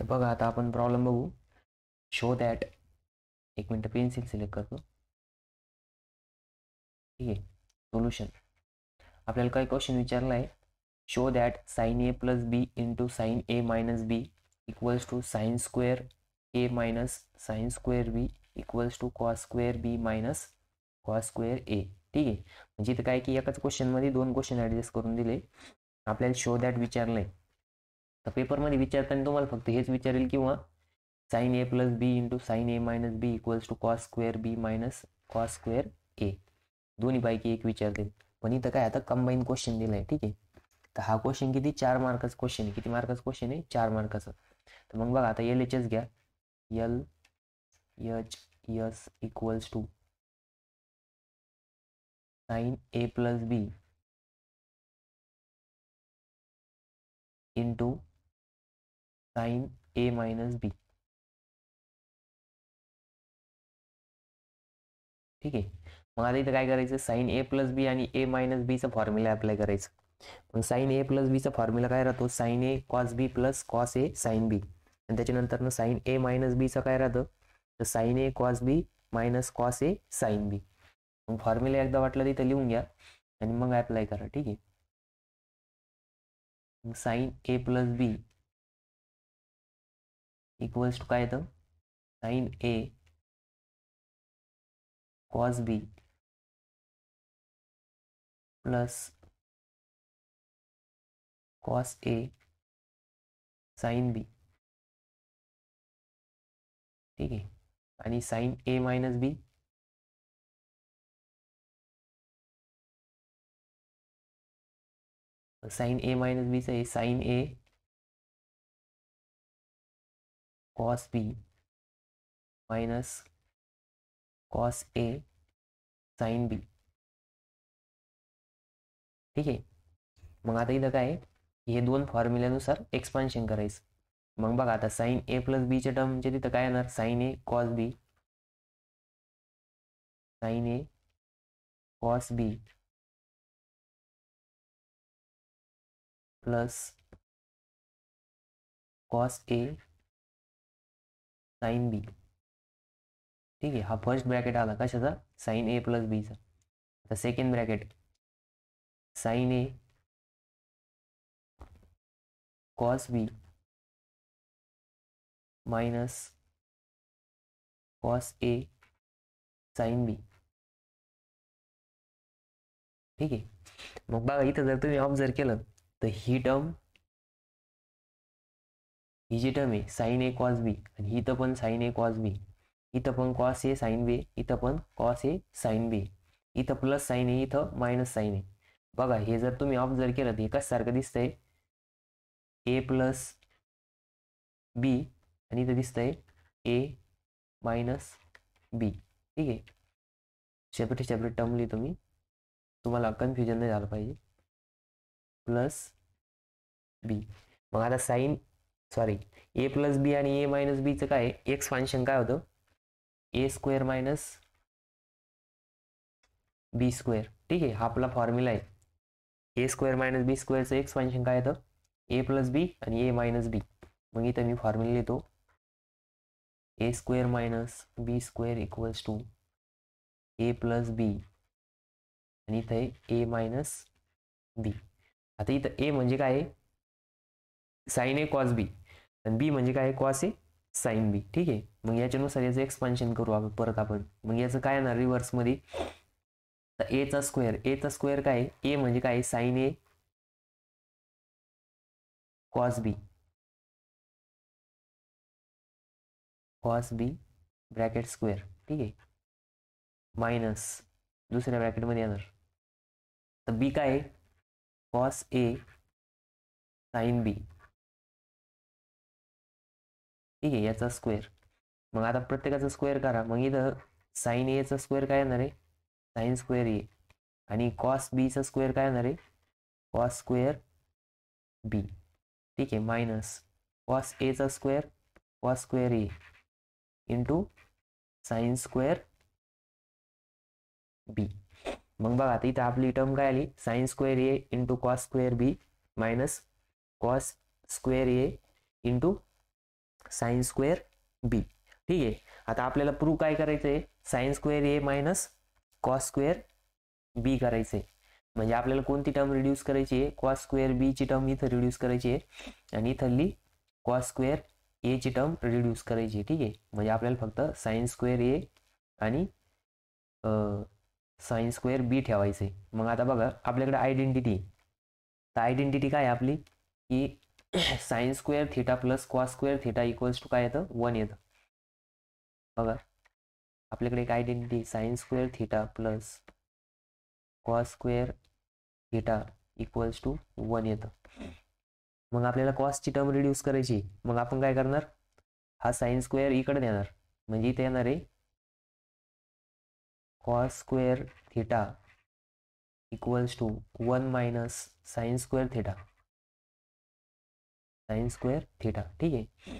तर बघा आता आपण प्रॉब्लेम बघू. शो दॅट, एक मिनटं पेन्सिल सिलेक्ट करतो. ठीक आहे. सोल्युशन आपल्याला काय क्वेश्चन विचारला आहे. Show that sine A plus B into sine A minus B equals to sine square A minus sine square B equals to cos square B minus cos square A. ठीक आहे. म्हणजे इथं काय की एकाच क्वेश्चनमध्ये दोन क्वेश्चन ॲडजस्ट करून दिले. आपल्याला शो दॅट विचारलं आहे. तर पेपरमध्ये विचारताना तुम्हाला फक्त हेच विचारेल किंवा sine A plus B into sine A minus B equals to cos square B minus cos square A, दोन्हीपैकी एक विचारतील. पण इथं काय आता कंबाईन क्वेश्चन दिलं आहे. ठीक आहे. तर हा क्वेश्चन किती 4 मार्काचा क्वेश्चन आहे. किती मार्काचा क्वेश्चन आहे? 4 मार्काचा. तर मग बघा आता एल एच एस घ्या. L H S equals to sine A plus B into sine A minus B. ठीक आहे. मग आता इथं काय करायचं, साइन ए प्लस बी आणि ए मायनस बीचा फॉर्म्युला अप्लाय करायचं. मग साइन ए प्लस बीचा फॉर्म्युला काय राहतो, sign A cos B plus cos A sine बी. आणि त्याच्यानंतर साइन ए मायनस बीचा काय राहतं, तर sign A cos B minus cos A sine बी. मग फॉर्म्युला एकदा वाटलं तिथं लिहून घ्या आणि मग अप्लाय करा. ठीक आहे. मग sine A plus B equals to काय येतं, sine A cos B plus cos A sine B. ठीक आहे. आणि sine A minus B sine A minus बीचं आहे sine A cos B minus cos A sine B. ठीक आहे. मग आता इथं काय, हे दोन फॉर्म्युल्यानुसार एक्सपान्शन करायचं. मग बघा आता साइन ए प्लस बीच्या टर्मचे तिथं काय येणार, sign A cos B, sine A cos B plus cos A sine B. ठीक आहे. हा फर्स्ट ब्रॅकेट आला कशाचा, साइन ए प्लस बीचा. आता second bracket sign A cos B minus cos A sine B. ठीक आहे. मग बघा इथं जर तुम्ही ऑब्झर्व केलं तर ही टर्म, ही जी टर्म आहे साइन ए कॉस बी, आणि ही इथं पण साइन ए कॉस बी, इथं पण कॉस ए साइन बी, इथं पण कॉस ए साइन बी, इथं प्लस साइन ए, इथं मायनस साइन ए. बघा हे जर तुम्ही ऑब्झर्व केलं तर हे कशासारखं दिसतंय, ए प्लस बी, आणि इथं दिसतंय ए मायनस बी. ठीक आहे. सेपरेट सेपरेट टर्म लिहितो मी, तुम्हाला कन्फ्युजन नाही झालं पाहिजे. Plus B. मग आता ए प्लस बी आणि ए मायनस बीचं काय एक्सपान्शन काय होतं, ए स्क्वेअर मायनस बी स्क्वेअर. ठीक आहे. हा आपला फॉर्म्युला आहे. ए स्क्वेअर मायनस बी स्क्वेअरचं एक्सपान्शन काय येतं, ए प्लस बी आणि ए मायनस बी. मग इथं मी फॉर्म्युला लिहितो, A square minus B square equals to A plus B, आणि इथं आहे ए मायनस बी. आता इथं ए म्हणजे काय आहे, साइन ए कॉस बी, आणि बी म्हणजे काय, कॉस ए साइन बी. ठीक आहे. मग याच्यानुसार याचं एक्सपान्शन करू आपण परत आपण. मग याचं काय येणार रिव्हर्समध्ये, तर एचा स्क्वेअर काय, ए म्हणजे काय, sign A cos B, cos B bracket square. ठीक आहे. मायनस दुसऱ्या ब्रॅकेटमध्ये येणार, तर बी काय, कॉस ए साइन बी. ठीक आहे. याचा स्क्वेअर. मग आता प्रत्येकाचा स्क्वेअर करा. मग इथं साइन एचा स्क्वेअर काय येणार आहे, साइन स्क्वेअर ए, आणि कॉस बीचा स्क्वेअर काय येणार आहे, कॉस स्क्वेअर बी. ठीक आहे. मायनस कॉस एचा square, cos square A into sine square बी. मग बघा आता इथं आपली टर्म काय आली, sign square A into cos square B minus cos square A into sine square B. ठीक आहे. आता आपल्याला प्रूव्ह काय करायचं आहे, sine square A minus cos square बी करायचं आहे. म्हणजे आपल्याला कोणती टर्म रिड्यूस करायची आहे, कॉस स्क्वेअर बी ची टर्म इथं रिड्यूस करायची आहे आणि इथली कॉस स्क्वेअर ए ची टर्म रिड्यूस करायची आहे. ठीक आहे. म्हणजे आपल्याला फक्त साइन स्क्वेअर ए आणि साइन स्क्वेअर बी ठेवायचे. मग आता बघा आपल्याकडे आयडेंटिटी, तर आयडेंटिटी काय आहे आपली की sine square theta plus cos square theta equals to काय येतं, 1 येतं. बघा आपल्याकडे एक identity sine square theta plus cos square theta equals to 1 येतं. मग आपल्याला कॉसची टर्म रिड्यूस करायची. मग आपण काय करणार, हा साइन स्क्वेअर इकडे देणार, म्हणजे इथे येणार आहे cos square theta equals to 1 minus sine square theta, sine square theta. ठीक आहे.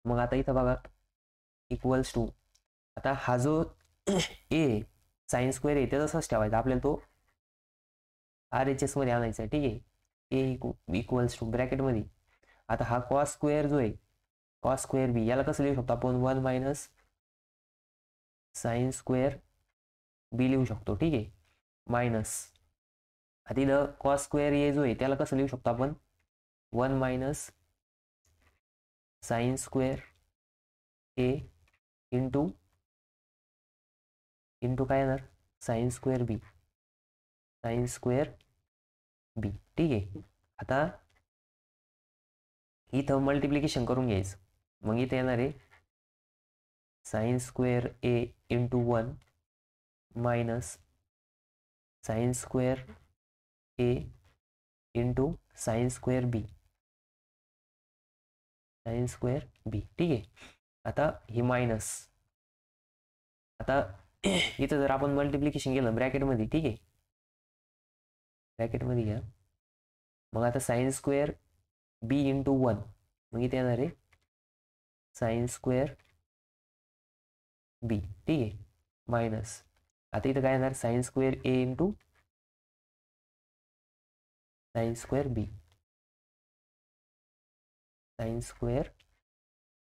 मग आता इथं बघा इक्वल्स टू, आता हा जो ए साइन स्क्वेअर आहे ते तसंच ठेवायचा, आपल्याला तो RHS मध्ये आणायचा आहे. ठीक आहे. ए इक्वल्स टू ब्रॅकेटमध्ये, आता हा कॉस स्क्वेअर जो आहे कॉस स्क्वेअर बी, याला कसं लिहू शकतो आपण, 1 मायनस साइन स्क्वेअर बी लिहू शकतो. ठीक आहे. मायनस आता इथं कॉस स्क्वेअर ए जो आहे त्याला कसं लिहू शकतो आपण, 1 minus sine square A into काय येणार, साइन स्क्वेअर बी, साइन स्क्वेअर बी. ठीक आहे. आता इथं मल्टिप्लिकेशन करून घ्यायचं. मग इथे येणार आहे sine square A into 1 minus sine square A into sine square B, sign square B. ठीक आहे. आता ही मायनस, आता इथं जर आपण मल्टिप्लिकेशन केलं ब्रॅकेटमध्ये, ठीक आहे, ब्रॅकेटमध्ये घ्या. मग आता साइन स्क्वेअर बी इंटू 1, मग इथे येणार आहे साइन स्क्वेअर बी. ठीक आहे. मायनस आता इथं काय येणार, sign square A into sine square B, sign square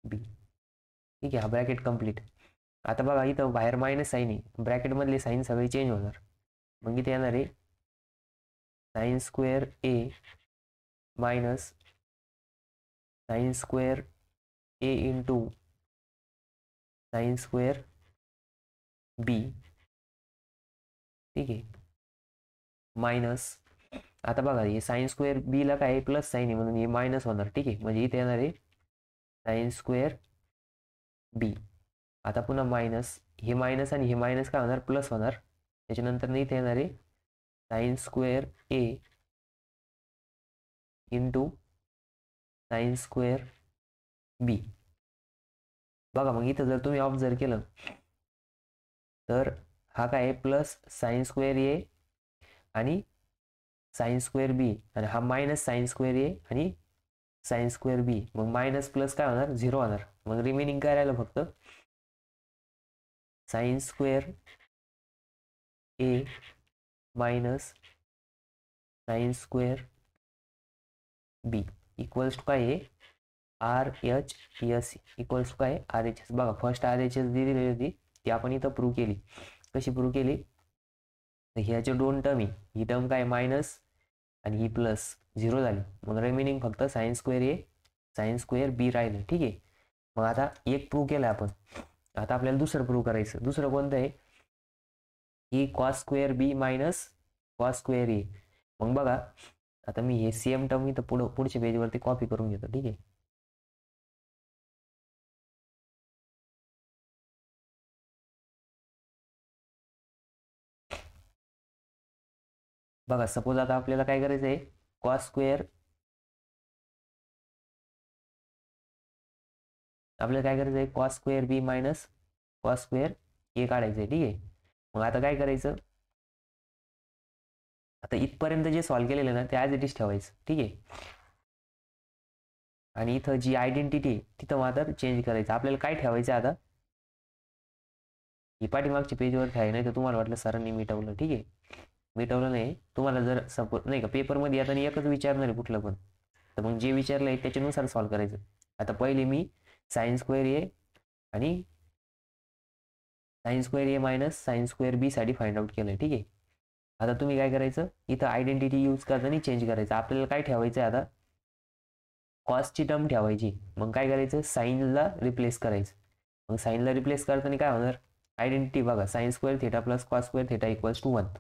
B. ठीक आहे. हा ब्रॅकेट कंप्लीट. आता बघा इथं बाहेर मायनस साईन आहे, ब्रॅकेटमधले साईन सगळे चेंज होणार. मग इथे येणार आहे sine square A minus sine square A into sine square B. ठीक आहे. मायनस आता बघा हे साइन स्क्वेअर बी ला काय प्लस साईन आहे म्हणून हे मायनस होणार. ठीक आहे. म्हणजे इथे येणार आहे साइन स्क्वेअर बी. आता पुन्हा मायनस, हे मायनस आणि हे मायनस काय होणार, प्लस होणार. त्याच्यानंतर इथे येणार आहे sine square A into sine square बी. बघा मग इथं जर तुम्ही ऑब्झर्व केलं तर हा काय आहे, प्लस साइन स्क्वेअर ए आणि साइन स्क्वेअर बी, आणि हा मायनस साइन स्क्वेअर ए आणि साइन स्क्वेअर बी. मग मायनस प्लस काय होणार, 0 होणार. मग रिमेनिंग काय राहिलं फक्त sine square A minus sine square B equals to काय आहे, RHS इक्वल्स टू काय, RHS. बघा फर्स्ट RHS दिलेली होती ती आपण इथं प्रूव्ह केली. कशी प्रूव्ह केली, तर ह्याचे दोन टर्म आहे, ही टर्म काय मायनस आणि ही प्लस, 0 झाली. मग रिमेनिंग फक्त साइन स्क्वेअर ए साइन स्क्वेअर बी राहिलं. ठीक आहे. मग आता एक प्रूव्ह केलं आपण, आता आपल्याला दुसरं प्रूव्ह करायचं. दुसरं कोणतं आहे, ही cos square B minus cos square A. मग बघा आता मी हे सेम टर्म इथं पुढच्या पेजवरती कॉपी करून घेतो. ठीक आहे. बघा सपोज आता आपल्याला काय करायचं आहे, कॉस स्क्वेअर, आपल्याला काय करायचं आहे, cos square B minus cos square ए काढायचं आहे. ठीक आहे. मग आता काय करायचं, आता इथपर्यंत जे सॉल्व्ह केलेलं आहे ना ते ॲज इट इज ठेवायचं. ठीक आहे. आणि इथं जी आयडेंटिटी आहे तिथं मात्र चेंज करायचं. आपल्याला काय ठेवायचं आता, ही पाठीमागच्या पेजवरती आहे, नाही तर तुम्हाला वाटलं सरांनी मिटवलं. ठीक आहे. मिटवलं नाही. तुम्हाला जर सपोज नाही का पेपरमध्ये येताना एकच विचारणार आहे कुठलं पण, तर मग जे विचारलं आहे त्याच्यानुसार सॉल्व्ह करायचं. आता पहिले मी साइन स्क्वेअर ए आणि sign square A minus sine square बी साठी फाइंड आउट केलं. ठीक आहे. आता तुम्ही काय करायचं, इथं आयडेंटिटी यूज करताना चेंज करायचं. आपल्याला काय ठेवायचं आहे आता, कॉसची टर्म ठेवायची. मग काय करायचं, साईनला रिप्लेस करायचं. मग साईनला रिप्लेस करताना काय होणार, आयडेंटिटी बघा, sine square theta plus cos square theta equals to 1.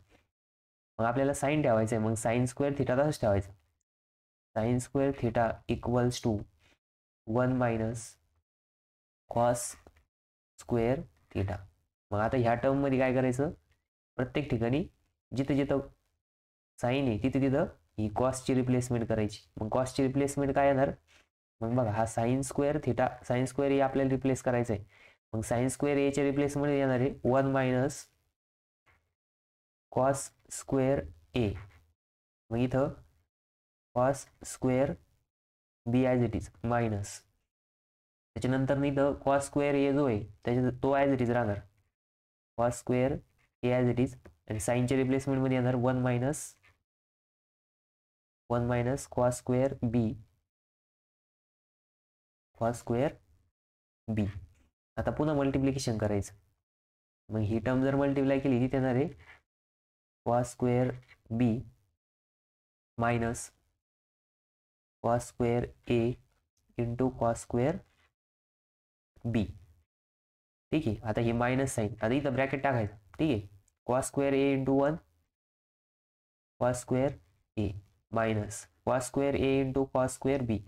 मग आपल्याला साइन ठेवायचं आहे, मग साइन स्क्वेअर थिटा तसंच ठेवायचं. Sine square theta equals to 1 minus cos square theta. मग आता ह्या टर्ममध्ये काय करायचं, प्रत्येक ठिकाणी जिथं जिथं साईन आहे तिथे तिथं ही कॉसची रिप्लेसमेंट करायची. मग कॉसची रिप्लेसमेंट काय येणार, मग बघा हा sine square theta, sine square A आपल्याला रिप्लेस करायचं आहे. मग साइन स्क्वेअर एच्या रिप्लेसमध्ये येणार आहे 1 मायनस कॉस स्क्वेअर ए. मग इथं cos square B as it is minus, त्याच्यानंतर इथं कॉस स्क्वेअर ए जो आहे त्याच्या तो ॲज इट इज राहणार, cos square A as it is. आणि साईनच्या रिप्लेसमेंटमध्ये येणार 1 minus cos square B, cos square B. आता पुन्हा मल्टिप्लिकेशन करायचं. मग ही टर्म जर मल्टिप्लाय केली ती येणार आहे cos square B minus cos square A into cos square B. ठीक आहे. आता हे मायनस साईन, आता इथं ब्रॅकेट टाकायचं. ठीक आहे. Cos square A into 1 cos square A minus cos square A into cos square B,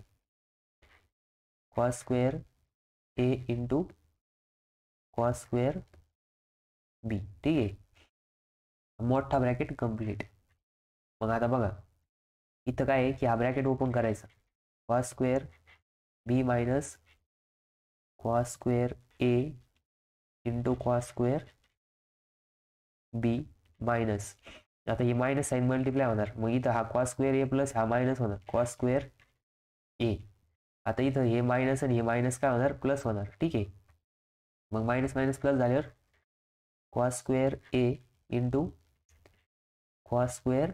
cos square A into cos square B. ठीक आहे. मोठा ब्रॅकेट कंप्लीट. मग आता बघा इथं काय आहे की हा ब्रॅकेट ओपन करायचा, cos square B minus cos square A into cos square B minus. आता ही मायनस साईन मल्टिप्लाय होणार, मग इथं हा कॉस स्क्वेअर ए प्लस हा मायनस होणार कॉस स्क्वेअर ए. आता इथं हे मायनस आणि हे मायनस काय होणार, प्लस होणार. ठीक आहे. मग मायनस मायनस प्लस झाल्यावर cos square A into cos square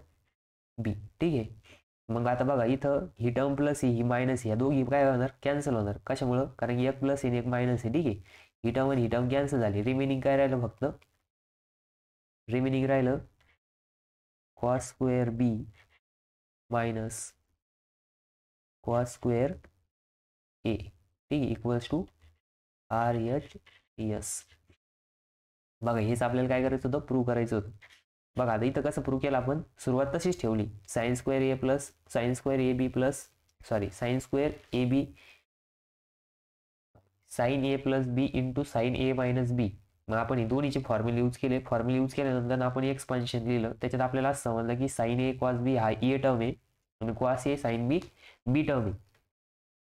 B. ठीक आहे. मग आता बघा इथं ही टर्म प्लस ही मायनस, ह्या दोघी काय होणार, कॅन्सल होणार. कशामुळं, कारण की एक प्लस आहे एक मायनस आहे. ठीक आहे. ही टर्म आणि ही टर्म कॅन्सल झाली. रिमेनिंग काय राहिलं, फक्त रिमेनिंग राहिलं cos square B minus cos square A. ठीक आहे. Equals to R H S. बघा हेच आपल्याला काय करायचं होतं, प्रूव्ह करायचं होतं. बघा आता इथं कसं प्रूव्ह केलं आपण, सुरुवात तशीच ठेवली, sine square A plus sine square A B plus sine square A B sine A plus B into sine A minus B. मग आपण हे दोन्हीचे फॉर्म्युले यूज केले. फॉर्म्युले यूज केल्यानंतर आपण एक्सपान्शन लिहिलं. त्याच्यात आपल्याला असं समजलं की साइन ए कॉस बी हा ए टर्म आहे आणि cos A sine B B term आहे.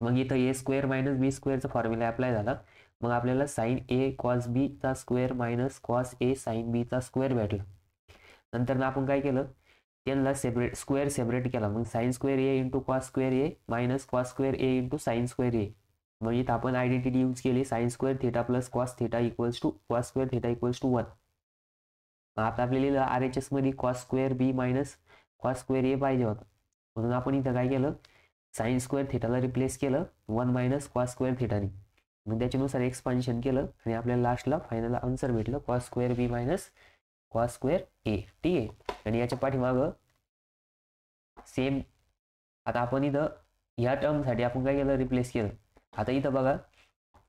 मग इथं ए स्क्वेअर मायनस बी स्क्वेअरचा फॉर्म्युला अप्लाय झाला. मग आपल्याला साइन ए कॉस बी चा square minus cos A sine बी चा स्क्वेअर भेटला. नंतर आपण काय केलं, त्यांना सेपरेट स्क्वेअर सेपरेट केला. मग sine square A into cos square A minus cos square A into sine square A. मग इथं आपण आयडेंटिटी यूज केली, sine square theta plus cos theta equals to cos square theta equals to 1. आता आपल्याला R H S मध्ये cos square B minus cos square A पाहिजे होतं. म्हणून आपण इथं काय केलं, साइन स्क्वेअर थिटाला रिप्लेस केलं 1 मायनस कॉस स्क्वेअर थिटाने. मग त्याच्यानुसार एक्सपान्शन केलं आणि आपल्याला लास्टला फायनल आन्सर भेटलं cos square B minus cos square A. ठीक आहे. आणि याच्या पाठीमागं सेम, आता आपण इथं ह्या टर्मसाठी आपण काय केलं, रिप्लेस केलं. आता इथं बघा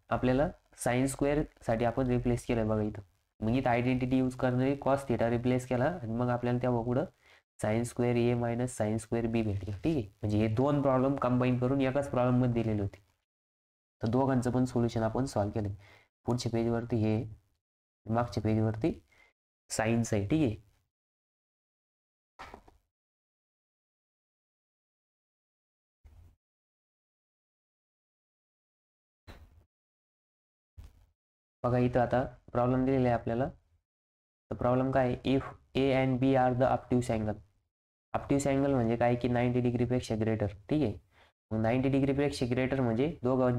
आपल्याला साइन स्क्वेअर साठी आपण रिप्लेस केलं. बघा इथं मग इथं आयडेंटिटी यूज करणारी कॉस थिटा रिप्लेस केला आणि मग आपल्याला तेव्हा पुढं sign square A minus sine square बी भेटलं. ठीक आहे. म्हणजे हे दोन प्रॉब्लेम कंबाईन करून एकाच प्रॉब्लेममध्ये दिलेले होते. तर दोघांचं पण सोल्युशन आपण सॉल्व्ह केलं. पुढच्या पेजवरती हे, मागच्या पेजवरती सायन्स आहे. ठीक आहे. बघा इथं आता प्रॉब्लेम दिलेला आहे आपल्याला. तर प्रॉब्लेम काय आहे, if A and B are the obtuse angle. Obtuse angle म्हणजे काय की 90 डिग्रीपेक्षा ग्रेटर. ठीक आहे. मग 90 डिग्रीपेक्षा ग्रेटर म्हणजे दोघं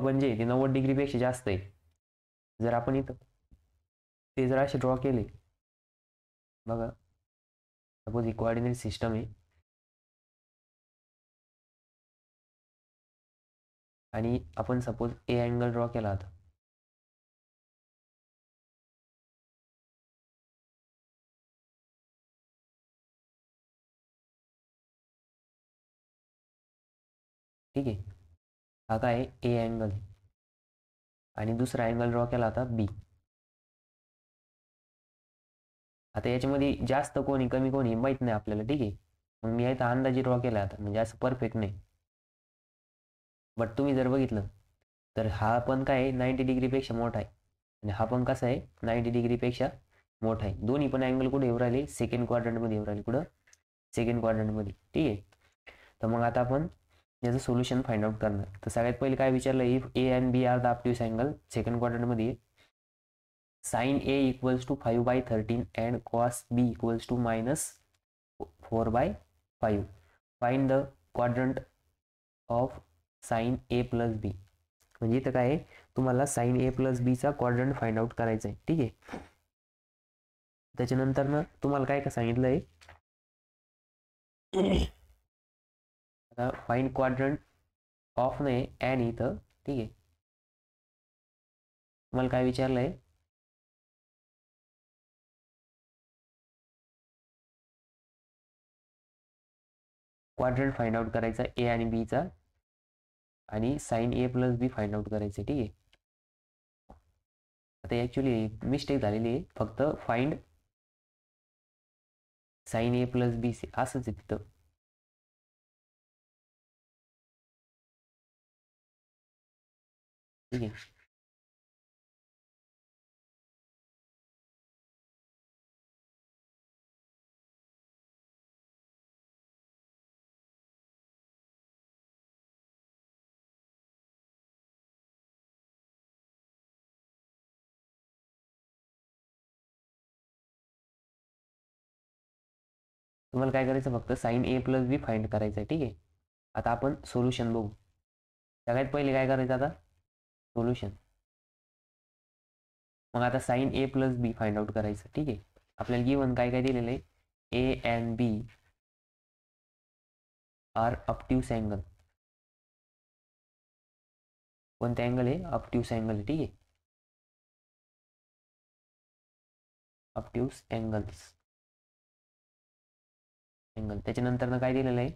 म्हणजे ते 90 डिग्रीपेक्षा जास्त आहे. जर आपण इथं ते जर असे ड्रॉ केले, बघा सपोज ही कोऑर्डिनेट सिस्टम आहे. आणि आपण सपोज ए अँगल ड्रॉ केला होता. ठीक आहे, हा काय ए अँगल आणि दुसरा अँगल ड्रॉ केला होता बी. आता याच्यामध्ये जास्त कोणी कमी कोणी माहीत नाही आपल्याला. ठीक आहे, मग मी इथं अंदाजे ड्रॉ केला आता, म्हणजे असं परफेक्ट नाही. बट तुम्ही जर बघितलं तर हा पण काय आहे 90 डिग्रीपेक्षा मोठा आहे आणि हा पण कसा आहे 90 डिग्रीपेक्षा मोठा आहे. दोन्ही पण अँगल कुठे येऊ राहिले, सेकंड क्वाड्रंटमध्ये येऊ राहिले. कुठं, सेकंड क्वाड्रंटमध्ये. ठीक आहे, तर मग आता आपण याचं सोल्युशन फाइंड आउट करणार. तर सगळ्यात पहिले काय विचारलं, if A and B are the obtuse angle second क्वाड्रंटमध्ये, sine A equals to 5/13 and cos B equals to -4/5. Find the quadrant of sine A plus B. म्हणजे इथं काय आहे, तुम्हाला साइन ए प्लस बीचा क्वाड्रंट फाइंड आउट करायचा आहे. ठीक आहे, त्याच्यानंतर ना तुम्हाला काय काय सांगितलं आहे, आता फाइंड क्वाड्रंट ऑफ नाही अँड इथं. ठीक आहे, तुम्हाला काय विचारलं आहे, क्वाड्रंट फाइंड आउट करायचा ए आणि बीचा आणि sine A plus B find out करायचं. ठीक आहे, आता ॲक्च्युली मिस्टेक झालेली आहे, फक्त फाइंड साइन ए प्लस बी असंच आहे तिथं. ठीक आहे, तुम्हाला काय करायचं, फक्त sign A plus B find करायचं आहे. ठीक आहे, आता आपण सोल्युशन बघू. सगळ्यात पहिले काय करायचं, आता सोल्युशन. मग आता sine A plus B find out करायचं. ठीक आहे, आपल्याला गिवन काय काय दिलेलं आहे, A and B are obtuse angle. कोणते अँगल आहे, ऑब्ट्यूज अँगल आहे. ठीक आहे, ऑब्ट्यूज अँगल. त्याच्यानंतर काय दिलेलं आहे,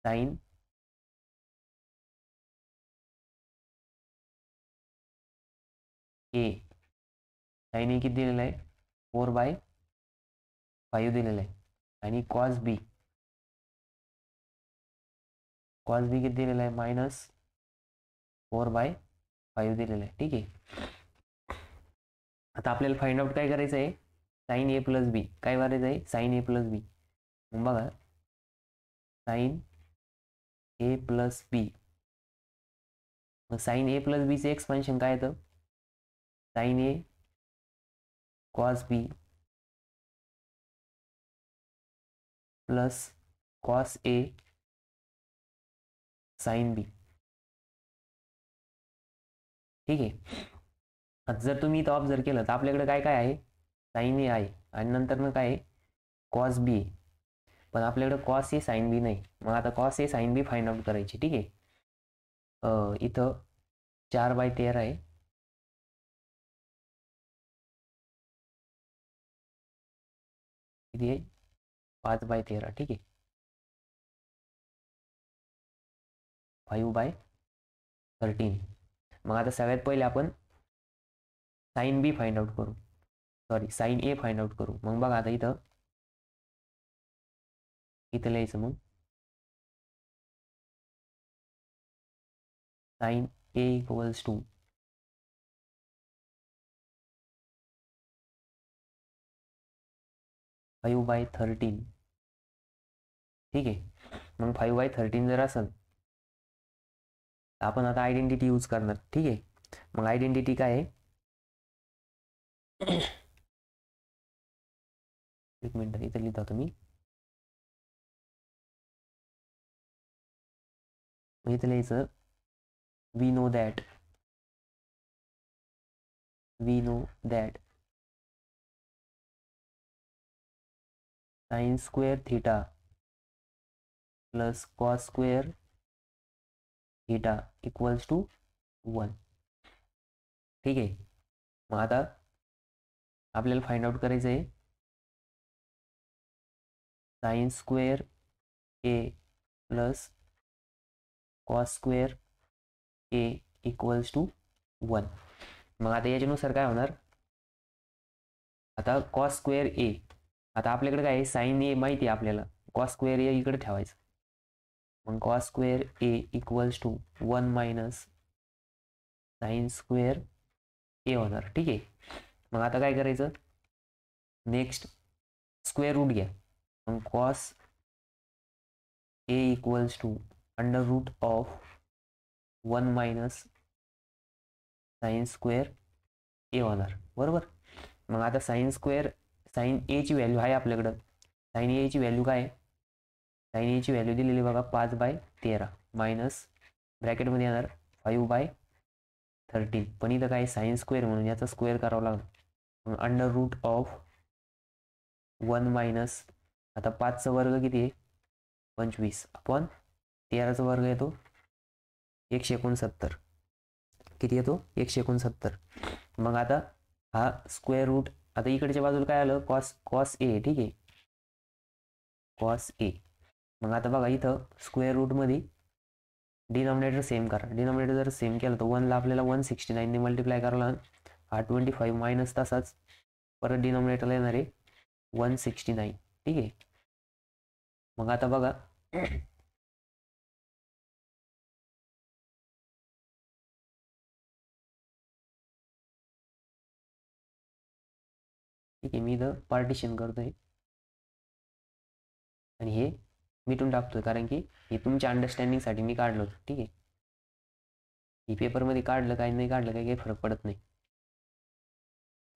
साइन ए. साइन ए किती दिलेलं आहे, 4/5 दिलेलं आहे. आणि कॉस बी, कॉस बी किती दिलेलं आहे, -4/5 दिलेलं आहे. ठीक आहे, आता आपल्याला फाइंड आउट काय करायचं आहे, साइन ए प्लस बी. काय करायचं आहे, साइन ए प्लस बी. मग बघा, साइन ए प्लस बी. मग साइन ए प्लस बीचे एक्सपान्शन काय येतं, sine A cos B plus cos A sine B. ठीक आहे, आता जर तुम्ही इथं ऑब्झर्व केलं तर आपल्याकडे काय काय आहे, साइन ए आहे आणि नंतर मग काय आहे, कॉस बी. पण आपल्याकडे कॉस ए साइन बी नाही. मग आता cos A sine B find out करायची. ठीक आहे, इथं 4/13 आहे. किती आहे, 5/13. ठीक आहे, 5/13. मग आता सगळ्यात पहिले आपण साइन बी फाइंड आउट करू, सॉरी साइन ए फाइंड आउट करू. मग बघा आता इथं इथं लिहायचं, मग साइन ए इक्वल्स टू 5/13. ठीक आहे, मग 5/13 जर असेल तर आपण आता आयडेंटिटी यूज करणार. ठीक आहे, मग आयडेंटिटी काय आहे, एक मिनिट इथं लिहिता तुम्ही. इथं लिहायचं, we know that sine square theta plus cos square theta equals to 1. ठीक आहे. मग आता आपल्याला फाइंड आउट करायचं आहे sine square A plus cos square A equals to 1. मग आता याच्यानुसार काय होणार, आता कॉस स्क्वेअर ए, आता आपल्याकडे काय आहे साइन ए माहिती आहे आपल्याला, कॉस स्क्वेअर ए इकडे ठेवायचं. मग cos square A equals to 1 minus sine square A होणार. ठीक आहे. मग आता काय करायचं, नेक्स्ट स्क्वेअर रूट घ्या. मग cos A equals to under root of 1 minus sine square A होणार. बरोबर. मग आता साइन स्क्वेअर, साइन ए ची व्हॅल्यू आहे आपल्याकडं. साइन ए ची व्हॅल्यू काय आहे, साइन ए ची व्हॅल्यू दिलेली बघा 5/13 मायनस ब्रॅकेटमध्ये येणार 5/13. पण इथं काय साइन स्क्वेअर म्हणून याचा स्क्वेअर करावा लागणार. मग अंडर रूट ऑफ 1 मायनस, आता 5चा वर्ग किती आहे 25 अपॉन 13चा वर्ग येतो 169. किती येतो 169. मग आता हा स्क्वेअर रूट, आता इकडच्या बाजूला काय आलं कॉस ए. ठीक आहे, कॉस ए. मग आता बघा इथं स्क्वेअर रूटमध्ये डिनॉमिनेटर सेम करा. डिनॉमिनेटर जर सेम केलं तर 1ला आपल्याला 169ने मल्टिप्लाय करावं लागेल. हा 25 मायनस तसाच परत डिनॉमिनेटरला येणार आहे 169. ठीक आहे. मग आता बघा ठीक आहे, मी इथं पार्टिशन करतोय आणि हे मिटून टाकतोय, कारण की हे तुमच्या अंडरस्टँडिंगसाठी मी काढलं होतं. ठीक आहे, ही पेपरमध्ये काढलं काय नाही काढलं काही फरक पडत नाही.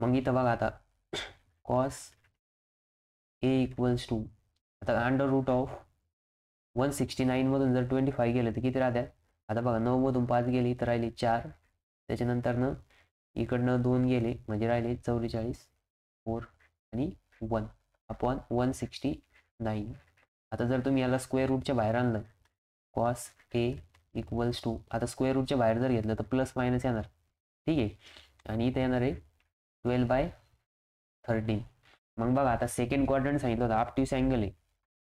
मग इथं बघा आता कॉस ए इक्वल्स टू, आता अंडर रूट ऑफ 169 मधून जर 25 गेलं तर किती राहत्या, आता बघा 9 मधून 5 गेले तर राहिले 4, त्याच्यानंतर इकडनं 2 गेले म्हणजे राहिले 44, 4 आणि 1 अपॉन 169. आता जर तुम्ही याला स्क्वेअर रूटच्या बाहेर आणलं, कॉस ए इक्वल्स टू, आता स्क्वेअर रूटच्या बाहेर जर घेतलं तर प्लस मायनस येणार. ठीक आहे, आणि इथे येणार आहे 12/13. मग बघा आता सेकंड क्वाड्रंट सांगितलं होतं ऑप्टिव्स अँगल आहे.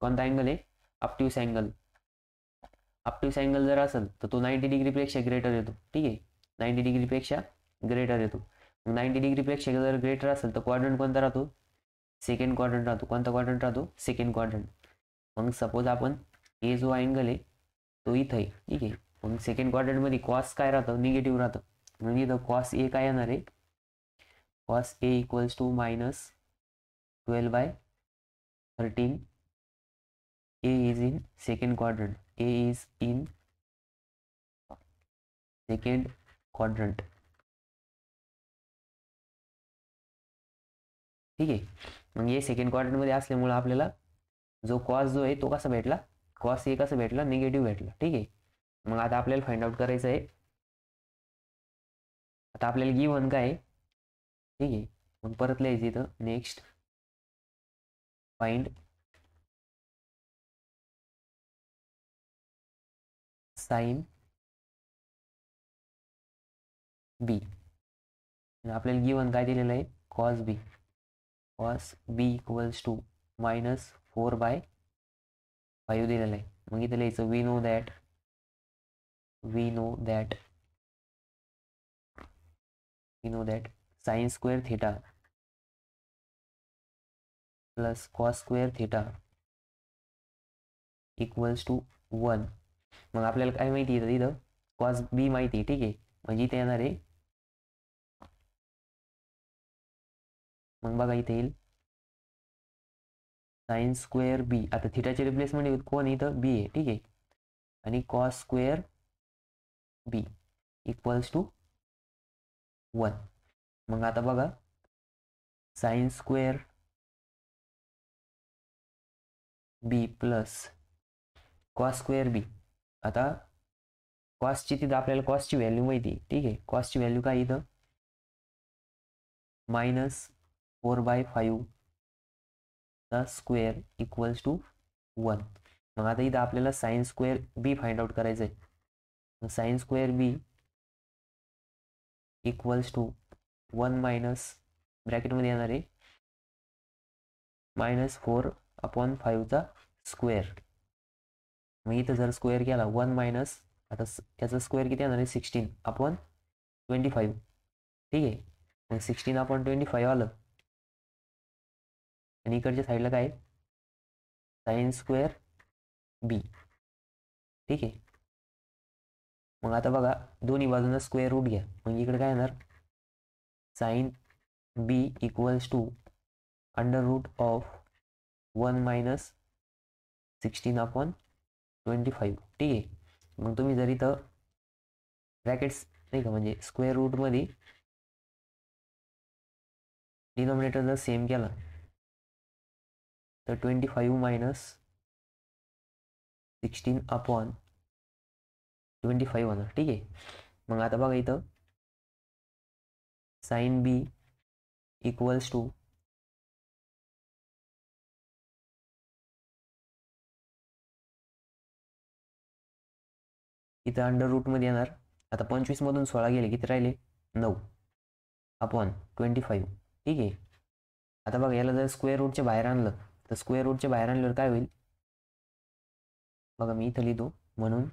कोणता अँगल आहे, ऑप्टिव्स अँगल. ऑप्टिव्स अँगल जर असेल तर तो 90 डिग्रीपेक्षा ग्रेटर येतो. ठीक आहे, 90 डिग्रीपेक्षा ग्रेटर येतो. मग 90 डिग्रीपेक्षा जर ग्रेटर असेल तर क्वाड्रंट कोणता राहतो, सेकंड क्वाड्रंट राहतो. कोणता क्वाड्रंट राहतो, सेकंड क्वाड्रंट. मग सपोज आपण हे जो अँगल आहे तो इथं आहे. ठीक आहे, मग सेकंड क्वाड्रंटमध्ये कॉस काय राहतं, निगेटिव्ह राहतं. म्हणजे इथं कॉस ए काय येणार आहे, cos A equals to minus 12/13. A is in second quadrant. A is in second quadrant. ठीक आहे, मग हे सेकंड क्वाड्रंट मध्ये असल्यामुळे आपल्याला जो कॉस जो आहे तो कसा भेटला, कॉस ए कसा भेटला, निगेटिव्ह भेटला. ठीक आहे. मग आता आपल्याला फाइंड आउट करायचं आहे, आता आपल्याला गिव्हन काय आहे. ठीक आहे, मग परत लिहायचं इथं नेक्स्ट फाइंड साइन बी. आपल्याला गिव्हन काय दिलेलं आहे, cos B. Cos B equals to minus 4/5 दिलेलं आहे. मग इथं लिहायचं we know that sine square theta plus cos square theta equals to 1. मग आपल्याला काय माहिती आहे इथं, कॉस बी माहिती आहे. ठीक आहे, म्हणजे इथे येणार आहे, मग बघा इथे येईल साइन स्क्वेअर बी. आता थिटाचे रिप्लेसमेंट कोण इथं बी आहे. ठीक आहे, आणि cos square B equals to 1. मग आता बघा साइन स्क्वेअर बी प्लस कॉस स्क्वेअर बी. आता कॉसची तिथं आपल्याला कॉसची व्हॅल्यू माहिती आहे. ठीक आहे, कॉसची व्हॅल्यू काय इथं मायनस 4/5 चा स्क्वेअर इक्वल्स टू 1. मग आता इथं आपल्याला sine square B find out करायचं आहे. Sine square B equals to 1 minus ब्रॅकेटमध्ये येणार आहे -4/5चा स्क्वेअर. मग इथं जर स्क्वेअर केला 1 मायनस, आता याचा स्क्वेअर किती येणार आहे 16/25. ठीक आहे, मग 16/25 आलं. आणि इकडच्या साईडला काय साइन स्क्वेअर बी. ठीक आहे, मग आता बघा दोन्ही बाजूंना स्क्वेअर रूट घ्या. मग इकडे काय येणार साइन बी इक्वल्स टू √ऑफ 1 मायनस 16/25. ठीक आहे, मग तुम्ही जर इथं ब्रॅकेट्स नाही का म्हणजे स्क्वेअर रूटमध्ये डिनॉमिनेटर जर सेम केला तर 25 मायनस 16/25 होणार. ठीक आहे, मग आता बघा इथं साइन बी इक्वल्स टू इथं अंडर रूटमध्ये येणार. आता 25 मधून 16 गेले किती राहिले 9/25. ठीक आहे, आता बघा याला जर स्क्वेअर रूटच्या बाहेर आणलं तर स्क्वेअर रूटच्या बाहेर आणल्यावर काय होईल बघा मी इथं लिहितो. म्हणून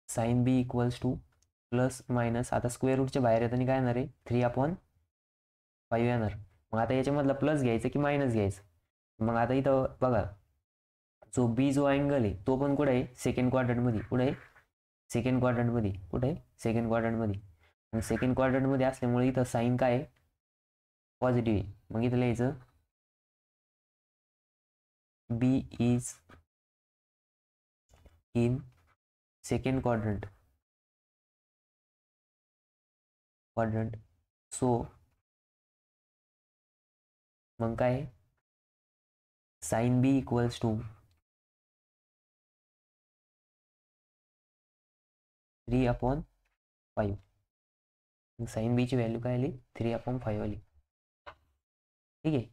sign B equals two plus minus, आता स्क्वेअर रूटच्या बाहेर येताना काय येणार आहे 3/5 येणार. मग आता याच्यामधला प्लस घ्यायचं की मायनस घ्यायचं. मग आता इथं बघा जो अँगल आहे तो पण कुठे आहे सेकंड क्वाड्रंटमध्ये. कुठे आहे सेकंड क्वाड्रंटमध्ये. कुठे आहे सेकंड क्वाड्रंटमध्ये. मग सेकंड क्वाड्रंटमध्ये असल्यामुळे इथं साईन काय आहे पॉझिटिव्ह आहे. मग इथं लिहायचं B is in second quadrant. So मग काय sine B equals to 3/5. Sine बीची व्हॅल्यू काय आली 3/5 आली. ठीक आहे,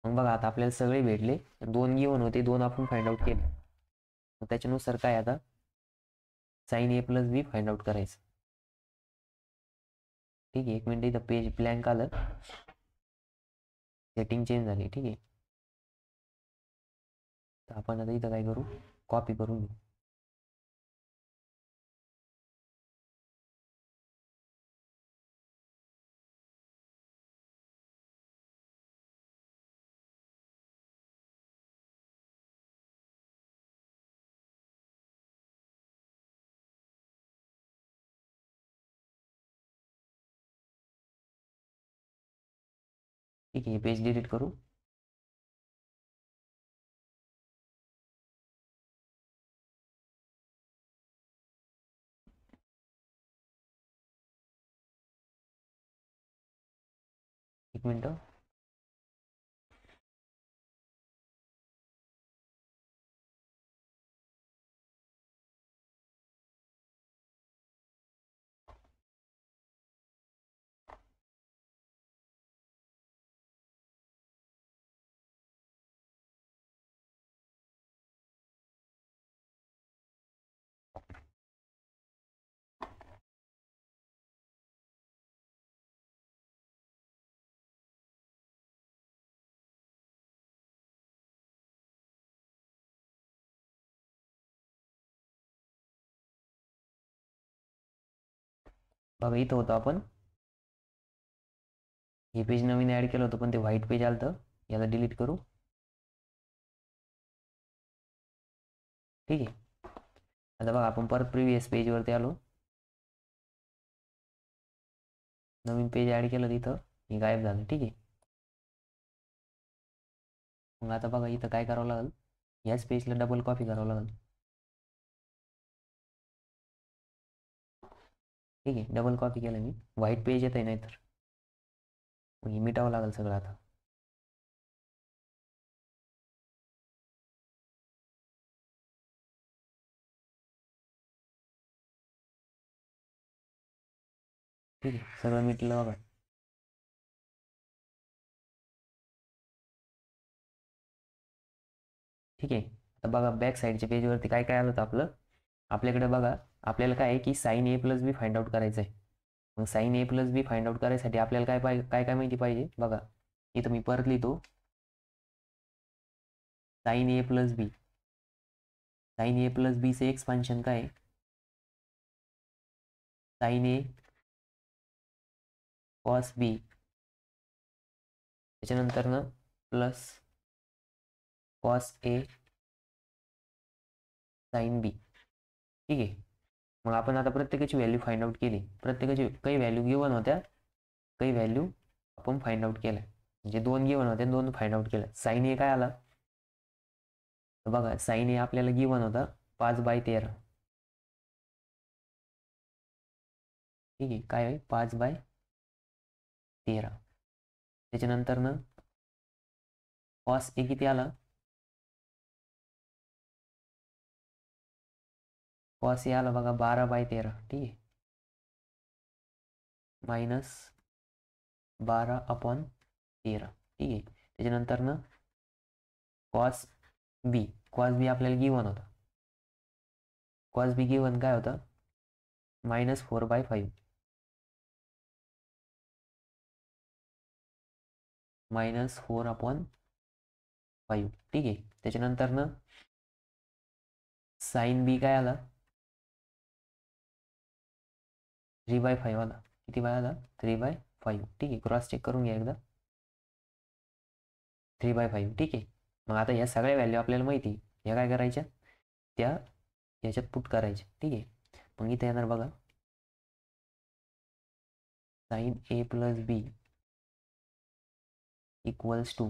मग बघा आता आपल्याला सगळे भेटले. 2 गिवन होते, 2 आपण फाइंड आउट केले. मग त्याच्यानुसार काय आता sine A plus B find out करायचं. ठीक आहे, एक मिनिट इथं पेज ब्लँक आलं, सेटिंग चेंज झाली. ठीक आहे, तर आपण आता इथं काय करू कॉपी करून घेऊ. ठीक आहे, पेज डिलीट करू. एक मिनिट. बघा इथं होतं आपण हे पेज नवीन ऍड केलं होतं पण ते व्हाईट पेज आलं तर याला डिलीट करू. ठीक आहे, आता बघा आपण परत प्रिव्हियस पेजवरती आलो, नवीन पेज ऍड केलं तिथं हे गायब झालं. ठीक आहे, मग आता बघा इथं काय करावं लागेल याच पेजला डबल कॉपी करावं लागेल. ठीक आहे, डबल कॉपी केलं मी. व्हाईट पेज येत आहे नाहीतर मग मिटावं लागेल सगळं आता. ठीक आहे, सगळं मिटलं बघा. ठीक आहे. आता बघा बॅक साईडच्या पेजवरती काय काय आलं होतं आपलं. आपल्याकडे बघा आपल्याला काय आहे की साईन ए प्लस बी फाइंड आउट करायचं आहे. मग साईन ए प्लस बी फाइंड आउट करायसाठी आपल्याला काय पाहिजे, काय काय माहिती पाहिजे बघा. इथं मी परत लिहितो. साईन ए प्लस बी, साईन ए प्लस बीचे एक्सपान्शन काय आहे, साईन ए कॉस बी, त्याच्यानंतर ना प्लस कॉस ए साईन बी. ठीक आहे. मग आपण आता प्रत्येकाची व्हॅल्यू फाइंड आउट केली. प्रत्येकाची काही व्हॅल्यू गिवन होत्या, काही व्हॅल्यू आपण फाइंड आउट केल्या. म्हणजे 2 गिवन होत्या, 2 फाइंड आउट केल्या. साईन ए काय आला तर बघा साईन ए आपल्याला गिवन होता 5/13. ठीक आहे. काय आहे 5/13. त्याच्यानंतर ना कॉस ए किती आला, कॉस ए आला बघा 12/13. ठीक आहे. मायनस 12/13. ठीक आहे. त्याच्यानंतर ना कॉस बी, कॉस बी आपल्याला गिवन होता. कॉस बी गिवन काय होता -4/5. -4/5. ठीक आहे. त्याच्यानंतर ना साईन बी काय आला 3/5 आला. किती बाय आला 3/5. ठीक आहे. क्रॉस चेक करून घ्या एकदा. 3/5. ठीक आहे. मग आता या सगळ्या व्हॅल्यू आपल्याला माहिती, ह्या काय करायच्या, त्या याच्यात पुट करायच्या. ठीक आहे. मग इथे येणार बघा sine A plus B equals to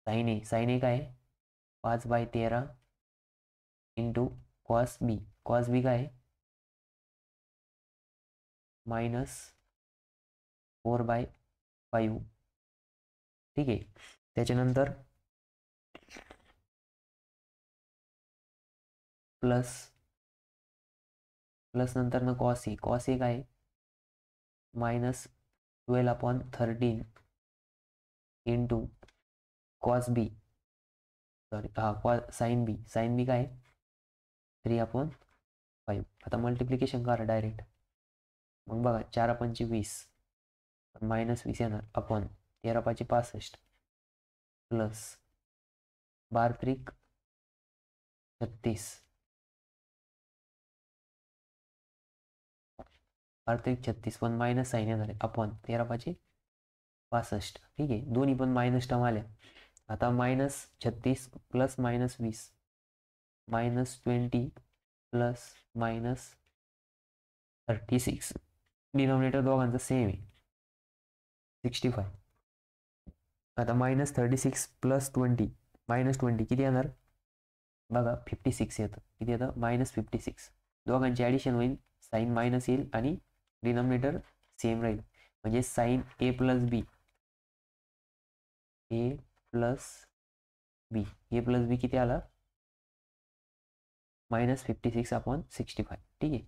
sine a, sine a काय 5/13 इंटू कॉस बी, कॉस बी काय -4/5. ठीक आहे. त्याच्यानंतर प्लस नंतर ना कॉस ए, कॉस ए काय -12/13 into cos B, sorry sine B, sine B काय 3/5. आता मल्टिप्लिकेशन करा डायरेक्ट. मग बघा 4/20 -20 येणार अपॉन 13/65 प्लस 12×3 36, 12×3 पण मायनस साईन येणार आहे अपॉन 13/65. ठीक आहे. दोन्ही पण मायनस टर्म आल्या. आता -36 प्लस -20 -20 प्लस -36. डिनॉमिनेटर दोघांचं सेम आहे 65. आता -36 प्लस 20 -20 किती येणार बघा 56 येतं. किती येतं -56. दोघांची ॲडिशन होईल, साईन मायनस येईल आणि डिनॉमिनेटर सेम राहील. म्हणजे sine A plus B, A plus B, A plus B किती आला -56/65. ठीक आहे.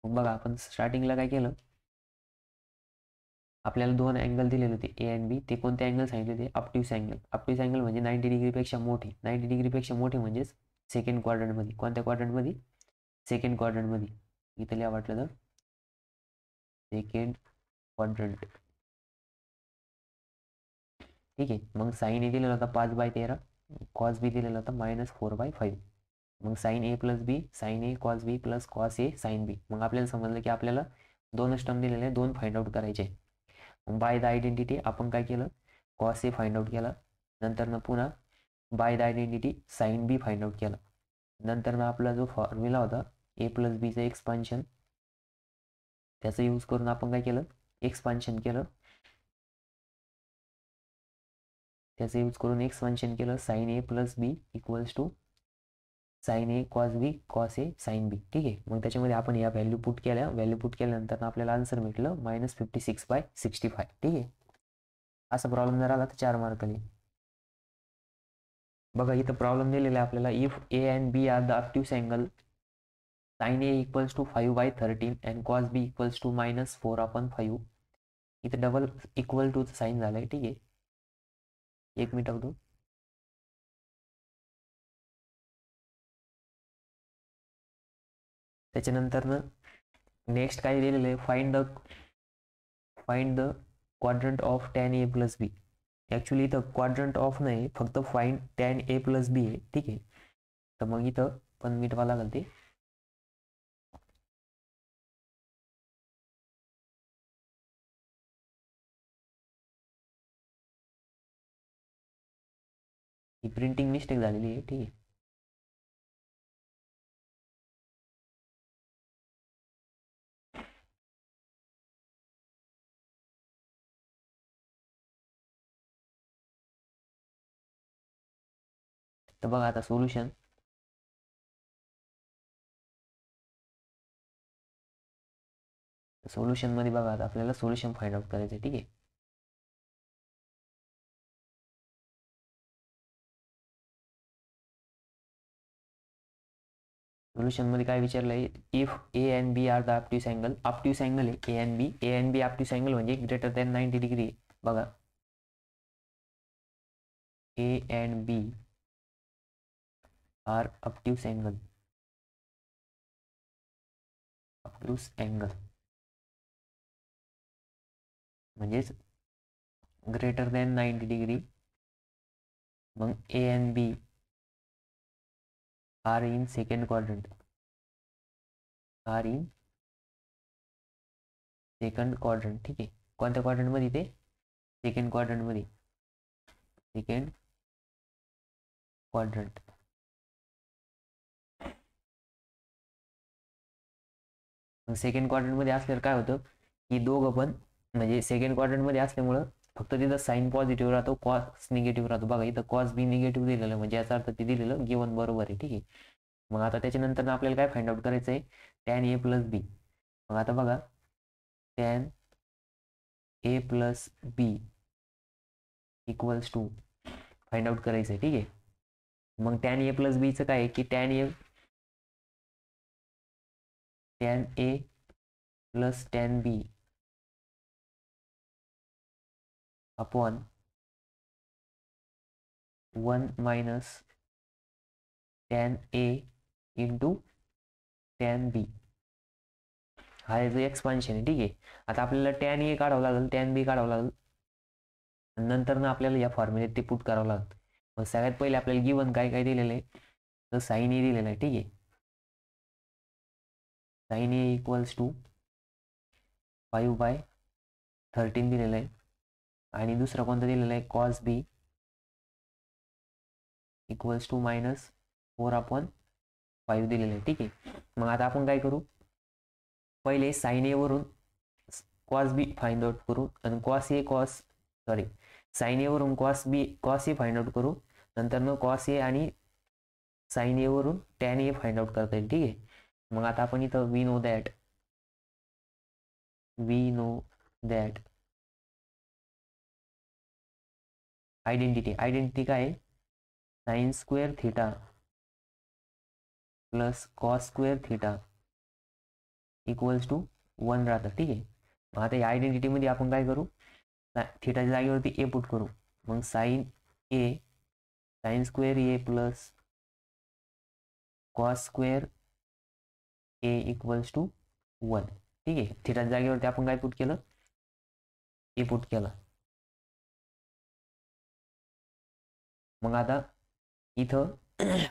मग बघा आपण स्टार्टिंगला काय केलं, आपल्याला 2 अँगल दिलेले होते ए अँड बी. ते कोणते अँगल सांगितले होते, ऑप्टिव्स अँगल. ऑप्टिव्स अँगल म्हणजे 90 डिग्रीपेक्षा मोठे. 90 डिग्रीपेक्षा मोठे म्हणजेच सेकंड क्वाड्रंटमध्ये. कोणत्या क्वाड्रंटमध्ये, सेकंड क्वाड्रंटमध्ये. इथं लिहा वाटलं तर सेकंड क्वाड्रंट. ठीक आहे. मग साईन ए दिलेला होता 5/13, कॉस बी दिलेला होता -4/5. मग साईन ए प्लस बी, साईन ए कॉस बी प्लस कॉस ए साईन बी. मग आपल्याला समजलं की आपल्याला 2च टर्म दिलेले आहे, 2 फाइंड आउट करायचे. मग बाय द आयडेंटिटी आपण काय केलं, कॉस ए फाइंड आउट केला. नंतर ना पुन्हा by the identity sine b find out केला. नंतर ना आपला जो फॉर्म्युला होता ए प्लस बीचं एक्सपान्शन, त्याचा यूज करून आपण काय केलं, एक्सपान्शन केलं. त्याचा यूज करून एक्सपान्शन केलं. Sine A plus B equals to sine A cos B cos A sine बी. ठीक आहे. मग त्याच्यामध्ये आपण या व्हॅल्यू पुट केल्या. व्हॅल्यू पुट केल्यानंतर आपल्याला आन्सर भेटलं -56/65. ठीक आहे. असा प्रॉब्लेम जर आला तर 4 मार्कनी. बघा इथं प्रॉब्लेम दिलेला आहे आपल्याला. If A and B are the obtuse angle, sine A equals to 5/13 and cos B equals to -4/5. इथं डबल इक्वल टूचं साईन झालंय. ठीक आहे. 1 मिनिट अगोदर त्याच्यानंतरनं नेक्स्ट काय दिलेलं आहे, find the quadrant of tan a plus b. Actually इथं quadrant of नाही, फक्त find tan a plus b आहे. ठीक आहे, तर मग इथं पण मिटवा लागेल ते. ही प्रिंटिंग मिस्टेक झालेली आहे. ठीक आहे, तर बघा आता सोल्युशन. सोल्युशनमध्ये बघा आता आपल्याला सोल्युशन फाइंड आउट करायचं आहे. ठीक आहे, सोल्युशनमध्ये काय विचारलं आहे, if A and B are the obtuse angle. Obtuse angle आहे A and B obtuse angle म्हणजे ग्रेटर दॅन 90 डिग्री. बघा, A and B are obtuse angle. Obtuse angle म्हणजेच ग्रेटर दॅन 90 डिग्री. मग A and B are in second quadrant. ठीक आहे, कोणत्या क्वाड्रंटमध्ये ते, सेकंड क्वाड्रंटमध्ये. Second quadrant. सेकंड क्वाड्रंटमध्ये असल्यावर काय होतं की दोघं पण म्हणजे सेकंड क्वाड्रंटमध्ये असल्यामुळं फक्त तिथं साईन पॉझिटिव्ह राहतो, कॉस निगेटिव्ह राहतो. बघा इथं कॉस बी निगेटिव्ह दिलेलं म्हणजे याचा अर्थ ते दिलेलं गिवन बरोबर आहे. ठीक आहे, मग आता त्याच्यानंतर आपल्याला काय फाइंड आउट करायचं आहे, टॅन ए प्लस बी. मग आता बघा, tan A plus B equals to find out करायचं आहे. ठीक आहे, मग टॅन ए प्लस बीचं काय आहे की tan A plus tan B upon 1 minus tan A into tan बी. हा याचं एक्सपान्शन आहे. ठीक आहे, आता आपल्याला टॅन ए काढावं लागेल, टॅन बी काढावं लागेल, नंतर ना आपल्याला या फॉर्म्युलेत ते पुट करावं लागेल. मग सगळ्यात पहिले आपल्याला गिवन काय काय दिलेलं आहे, तर साईन ए दिलेलं आहे. ठीक आहे, साईन ए इक्वल्स टू 5/13 दिलेलं आहे. आणि दुसरा कोणता दिलेला आहे, कॉस बी इक्वल्स टू -4/5 दिलेलं आहे. ठीक आहे, मग आता आपण काय करू, पहिले साईन ए वरून कॉस बी फाइंड आउट करू आणि साईन ए वरून कॉस ए फाइंड आउट करू. नंतर मग कॉस ए आणि साईन ए वरून टॅन ए फाइंड आउट करता येईल. ठीक आहे, मग आता आपण इथं वी नो दॅट आयडेंटिटी काय आहे, sine square theta plus cos square theta equals to 1 राहतं. ठीक आहे, मग आता या आयडेंटिटीमध्ये आपण काय करू, थिटाच्या जागेवरती ए पुट करू. मग sine square A plus cos square A equals to 1. ठीक आहे, थिटाच्या जागेवरती आपण काय पुट केलं, ए पुट केला. मग आता इथं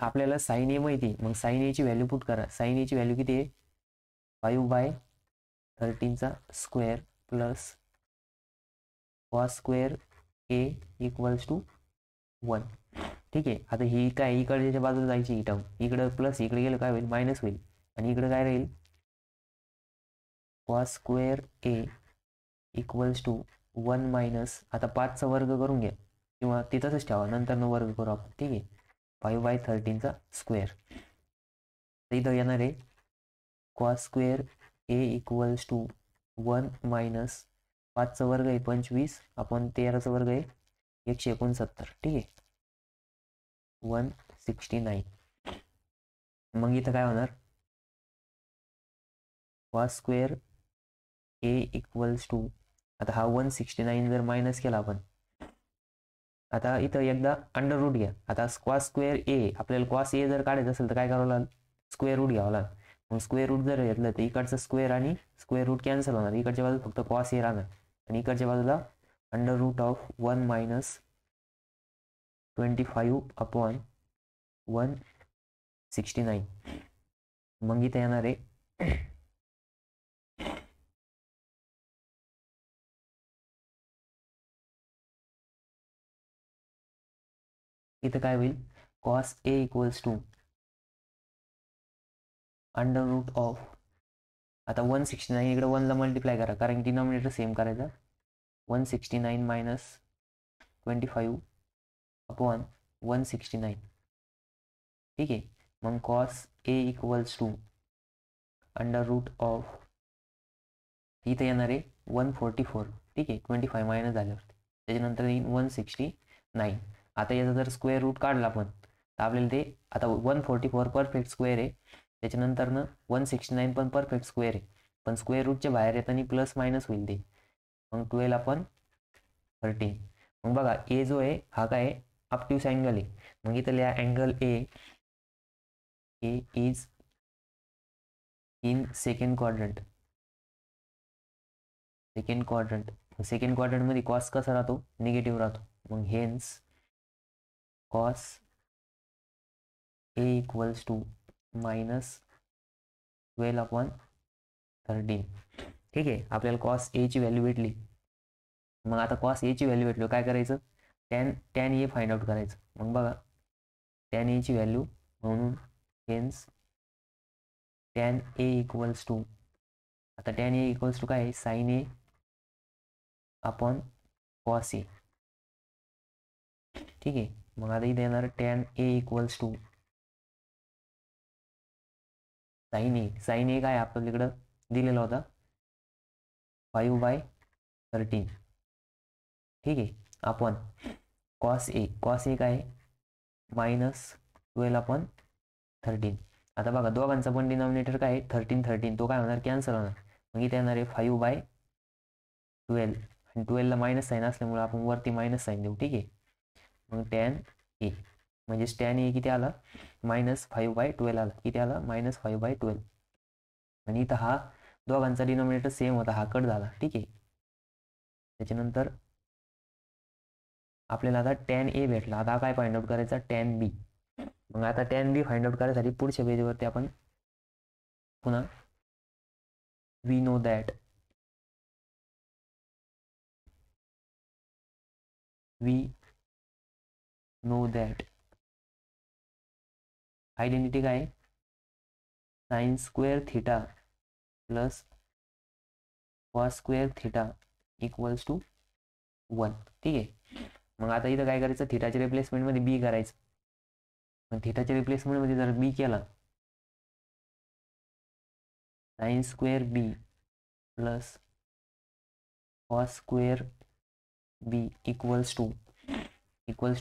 आपल्याला साईन ए माहिती, मग साईन एची व्हॅल्यू पुट करा. साईन एची व्हॅल्यू किती आहे, 5/13 plus cos square A equals to 1. ठीक आहे, आता ही काय इकडच्या बाजूला जायची, ही टर्म इकडं प्लस, इकडे गेलं काय होईल, मायनस होईल. आणि इकडे काय राहील, cos square A equals to 1 minus, आता 5चा वर्ग करून घ्या किंवा ते तसंच ठेवा, नंतर वर्ग करू आपण. ठीक आहे, 5/13 तर इथं येणार आहे cos square A equals to 1 minus 5चा वर्ग आहे 25 आपण 13चा वर्ग आहे 169. ठीक आहे, 169. मग इथं काय होणार, cos square A equals to, आता हा 169 जर मायनस केला आपण, आता इथं एकदा अंडर रूट घ्या. आता कॉस स्क्वेअर ए, आपल्याला कॉस ए जर काढायचं असेल तर काय करावं लागेल, स्क्वेअर रूट घ्यावं लागेल. मग स्क्वेअर रूट जर घेतलं तर इकडचं स्क्वेअर आणि स्क्वेअर रूट कॅन्सल होणार, इकडच्या बाजूला फक्त कॉस ए राहणार आणि इकडच्या बाजूला अंडर रूट ऑफ 1 मायनस 25/169. मग इथे येणार आहे इथं काय होईल, cos A equals to under root of, आता 169 इकडे 1ला मल्टिप्लाय करा कारण डिनॉमिनेटर सेम करायचा, 169 मायनस 25/169. ठीक आहे. मग cos A equals to under root of, इथे येणार आहे 144. ठीक आहे, 25 मायनस झाल्यावर त्याच्यानंतर येईल 169. आता याचा जर स्क्वेअर रूट काढला आपण तर आपल्याला ते, आता 144 परफेक्ट स्क्वेअर आहे, त्याच्यानंतरनं 169 पण परफेक्ट स्क्वेअर आहे, पण स्क्वेअर रूटच्या बाहेर येताना प्लस मायनस होईल ते, मग 12/13. मग बघा ए जो आहे हा काय ऑब्ट्यूस अँगल आहे, मग इथं लिहा angle a is in second quadrant. Second क्वाड्रंटमध्ये कॉस कसा राहतो, निगेटिव्ह राहतो, मग hence cos A equals to -12/13. ठीक आहे, आपल्याला कॉस ए ची व्हॅल्यू भेटली. मग आता कॉस ए ची व्हॅल्यू भेटलो काय करायचं, टॅन ए फाइंड आउट करायचं. मग बघा टॅन ए ची व्हॅल्यू, म्हणून hence tan A equals to, आता टॅन ए इक्वल्स टू काय आहे, sine A upon cos A. ठीक आहे, मग आता इथे येणार tan A equals to sine A काय आपल्याकडं दिलेला होता 5/13. ठीक आहे, आपण कॉस ए काय -12/13. आता बघा दोघांचा पण डिनॉमिनेटर काय आहे 13 तो काय होणार, कॅन्सल होणार. मग इथे येणार आहे 5/12 आणि 12ला मायनस साईन असल्यामुळे आपण वरती मायनस साईन देऊ. ठीक आहे, मग टॅन ए म्हणजे टॅन ए किती आला, -5/12 आला, किती आला, -5/12. आणि इथं हा दोघांचा डिनॉमिनेटर सेम होता, हा कट झाला. ठीक आहे, त्याच्यानंतर आपल्याला आता टॅन ए भेटला. आता काय फाइंड आउट करायचा, टॅन बी. मग आता टॅन बी फाइंड आउट करायसाठी पुढच्या पेजवरती आपण पुन्हा वी नो दॅट आयडेंटिटी काय, sine square theta plus cos square theta equals to 1. ठीक आहे, मग आता इथं काय करायचं, थिटाच्या रिप्लेसमेंटमध्ये बी करायचं. मग थिटाच्या रिप्लेसमेंटमध्ये जर बी केला, sine square B plus cos square B equals to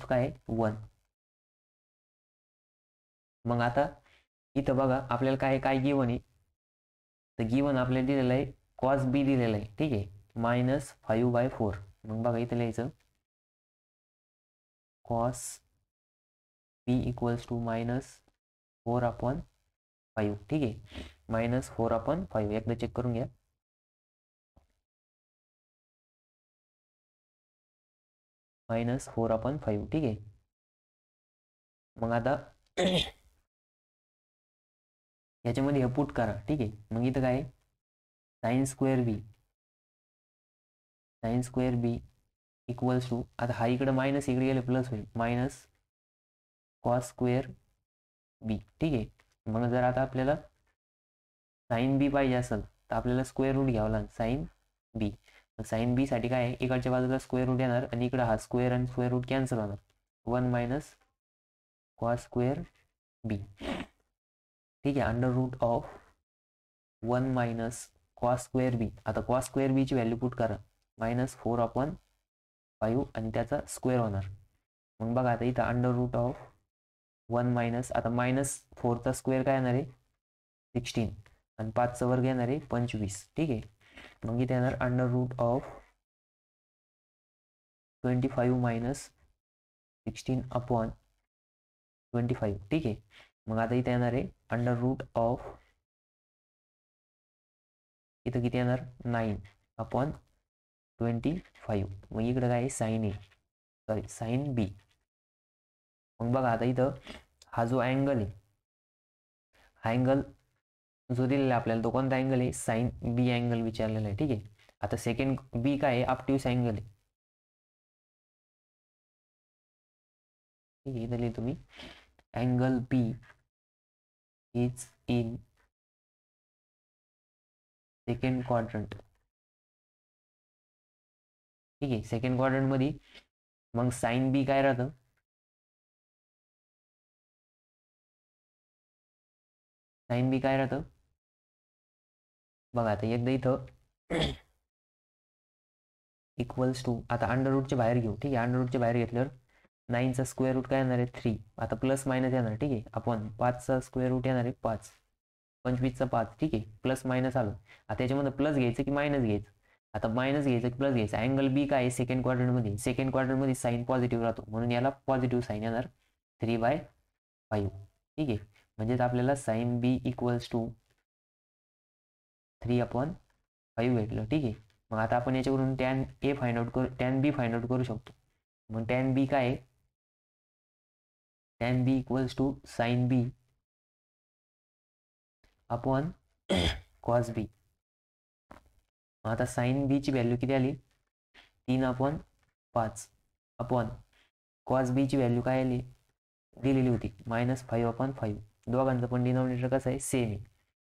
काय 1. मग आता इथं बघा आपल्याला काय गिवन आहे, तर गिवन आपल्याला दिलेलं आहे कॉस बी दिलेलं आहे. ठीक आहे, -5/4. मग बघा इथं लिहायचं कॉस बी इक्वल्स टू -4/5. ठीक आहे, -4/5 एकदा चेक करून घ्या, -4/5. ठीक आहे, मग आता याच्यामध्ये हे पुट करा. ठीक आहे, मग इथं काय sine square B equals to, आता हा इकडे मायनस इकडे गेले प्लस होईल, मायनस कॉस स्क्वेअर बी. ठीक आहे, मग जर आता आपल्याला साइन बी पाहिजे असेल तर आपल्याला स्क्वेअर रूट घ्यावं लागेल साइन बी साठी काय आहे, इकडच्या बाजूला स्क्वेअर रूट येणार आणि इकडे हा स्क्वेअर आणि स्क्वेअर रूट कॅन्सल होणार, 1 मायनस कॉस स्क्वेअर बी. ठीक आहे, under root of 1 minus cos square B. आता कॉस स्क्वेअर बी ची व्हॅल्यू पुट करा, -4/5 आणि त्याचा स्क्वेअर होणार. मग बघा आता इथं अंडर रूट ऑफ 1 मायनस, आता -4चा स्क्वेअर काय येणार आहे 16 आणि 5चा वर्ग येणार आहे 25. ठीक आहे, मग इथे येणार अंडर रूट ऑफ 25 - 16/25. ठीक आहे, मग आता इथे येणार आहे अंडर रूट ऑफ इथं किती येणार 9/25. मग इकडं काय sine a sorry sine b. मग बघा आता इथं हा जो अँगल आहे हा अँगल जो दिलेला आहे आपल्याला तो कोणता अँगल आहे साईन बी अँगल विचारलेला आहे. ठीक आहे. आता सेकंड बी काय आहे ऑब्ट्यूस अँगल आहे. ठीक आहे. इथं तुम्ही angle b is in second quadrant. ठीक आहे. सेकंड क्वाड्रंट मध्ये मग साईन बी काय राहतं साईन बी काय राहतं बघा आता एकदा इथं इक्वल्स टू आता अंडर रूटच्या बाहेर घेऊ. ठीक आहे. अंडर रूटच्या बाहेर घेतल्यावर 9चा स्क्वेअर रूट काय येणार आहे 3. आता प्लस मायनस येणार. ठीक आहे. आपण 5चा स्क्वेअर रूट येणार आहे 5. 25चा 5. ठीक आहे. प्लस मायनस आलं. आता त्याच्यामध्ये प्लस घ्यायचं की मायनस घ्यायचं. आता मायनस घ्यायचं की प्लस घ्यायचं. अँगल बी काय आहे सेकंड क्वाड्रंटमध्ये सेकंड क्वाड्रंटमध्ये साईन पॉझिटिव्ह राहतो म्हणून याला पॉझिटिव्ह साईन येणार 3/5. ठीक आहे. म्हणजेच आपल्याला साईन बी इक्वल्स टू 3/5 भेटलं. ठीक आहे. मग आता आपण याच्यावरून टॅन ए फाइंड आउट करू टॅन बी फाइंड आउट करू शकतो. मग टॅन बी काय आहे tan B equals to sine B upon cos B. आता साईन बीची व्हॅल्यू किती आली 3/5 अपॉन कॉस बीची व्हॅल्यू काय आली दिलेली होती -5/5. दोघांचं पण डिनॉमिनेटर कसं आहे सेम आहे.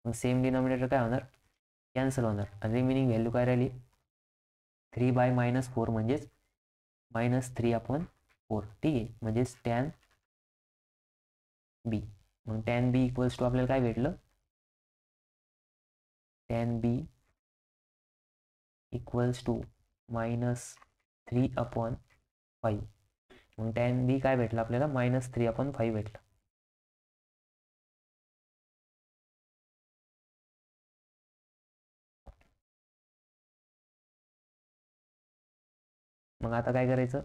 मग सेम डिनॉमिनेटर काय होणार कॅन्सल होणार आणि रिमेनिंग व्हॅल्यू काय राहिली 3/-4 म्हणजेच -3/4. ठीक आहे. म्हणजेच टॅन बी. मग टॅन बी इक्वल्स टू आपल्याला काय भेटलं टॅन बी इक्वल्स टू -3/5. मग टॅन बी काय भेटलं आपल्याला -3/5 भेटलं. मग आता काय करायचं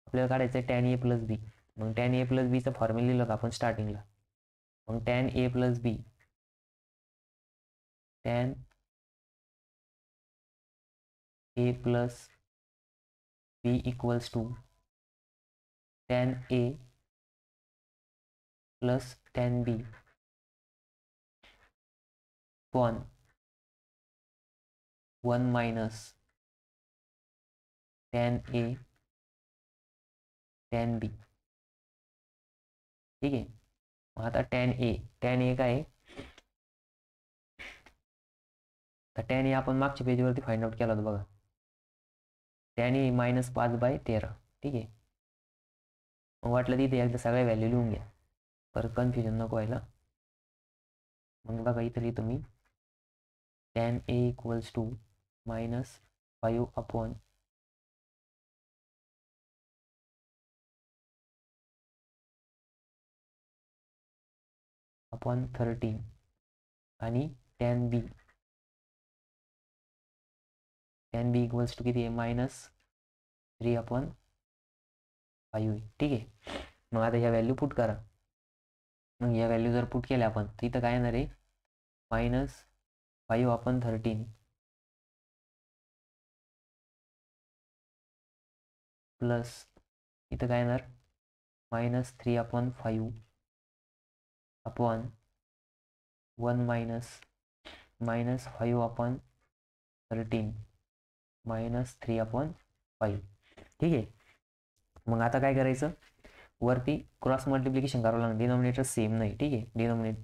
आपल्याला काढायचं टॅन ए प्लस बी. मग टॅन ए प्लस बीचं फॉर्म्युला लिहिलं का आपण स्टार्टिंगला. मग tan A plus B tan A plus B equals to tan A plus tan B upon 1 minus tan A tan B. ठीक आहे. मग आता टॅन ए काय आहे तर टॅन ए आपण मागच्या पेजवरती फाइंड आउट केला होता बघा. टॅन ए -5/13. ठीक आहे. मग वाटलं तिथे एकदा सगळ्या व्हॅल्यू लिहून घ्या परत कन्फ्युजन नको व्हायला. मग बघा इथं लिहितो मी टॅन ए इक्वल्स टू -5/13 आणि टॅन बी इक्वल्स टू किती आहे -3/5. ठीक आहे. मग आता ह्या व्हॅल्यू पुट करा. मग ह्या व्हॅल्यू जर पुट केल्या आपण तर इथं काय येणार आहे -5/13 प्लस इथं काय येणार -3/5 अपॉन 1 मायनस -5/13 -3/5. ठीक आहे. मग आता काय करायचं वरती क्रॉस मल्टिप्लिकेशन करावं लागणार डिनॉमिनेटर सेम नाही. ठीक आहे.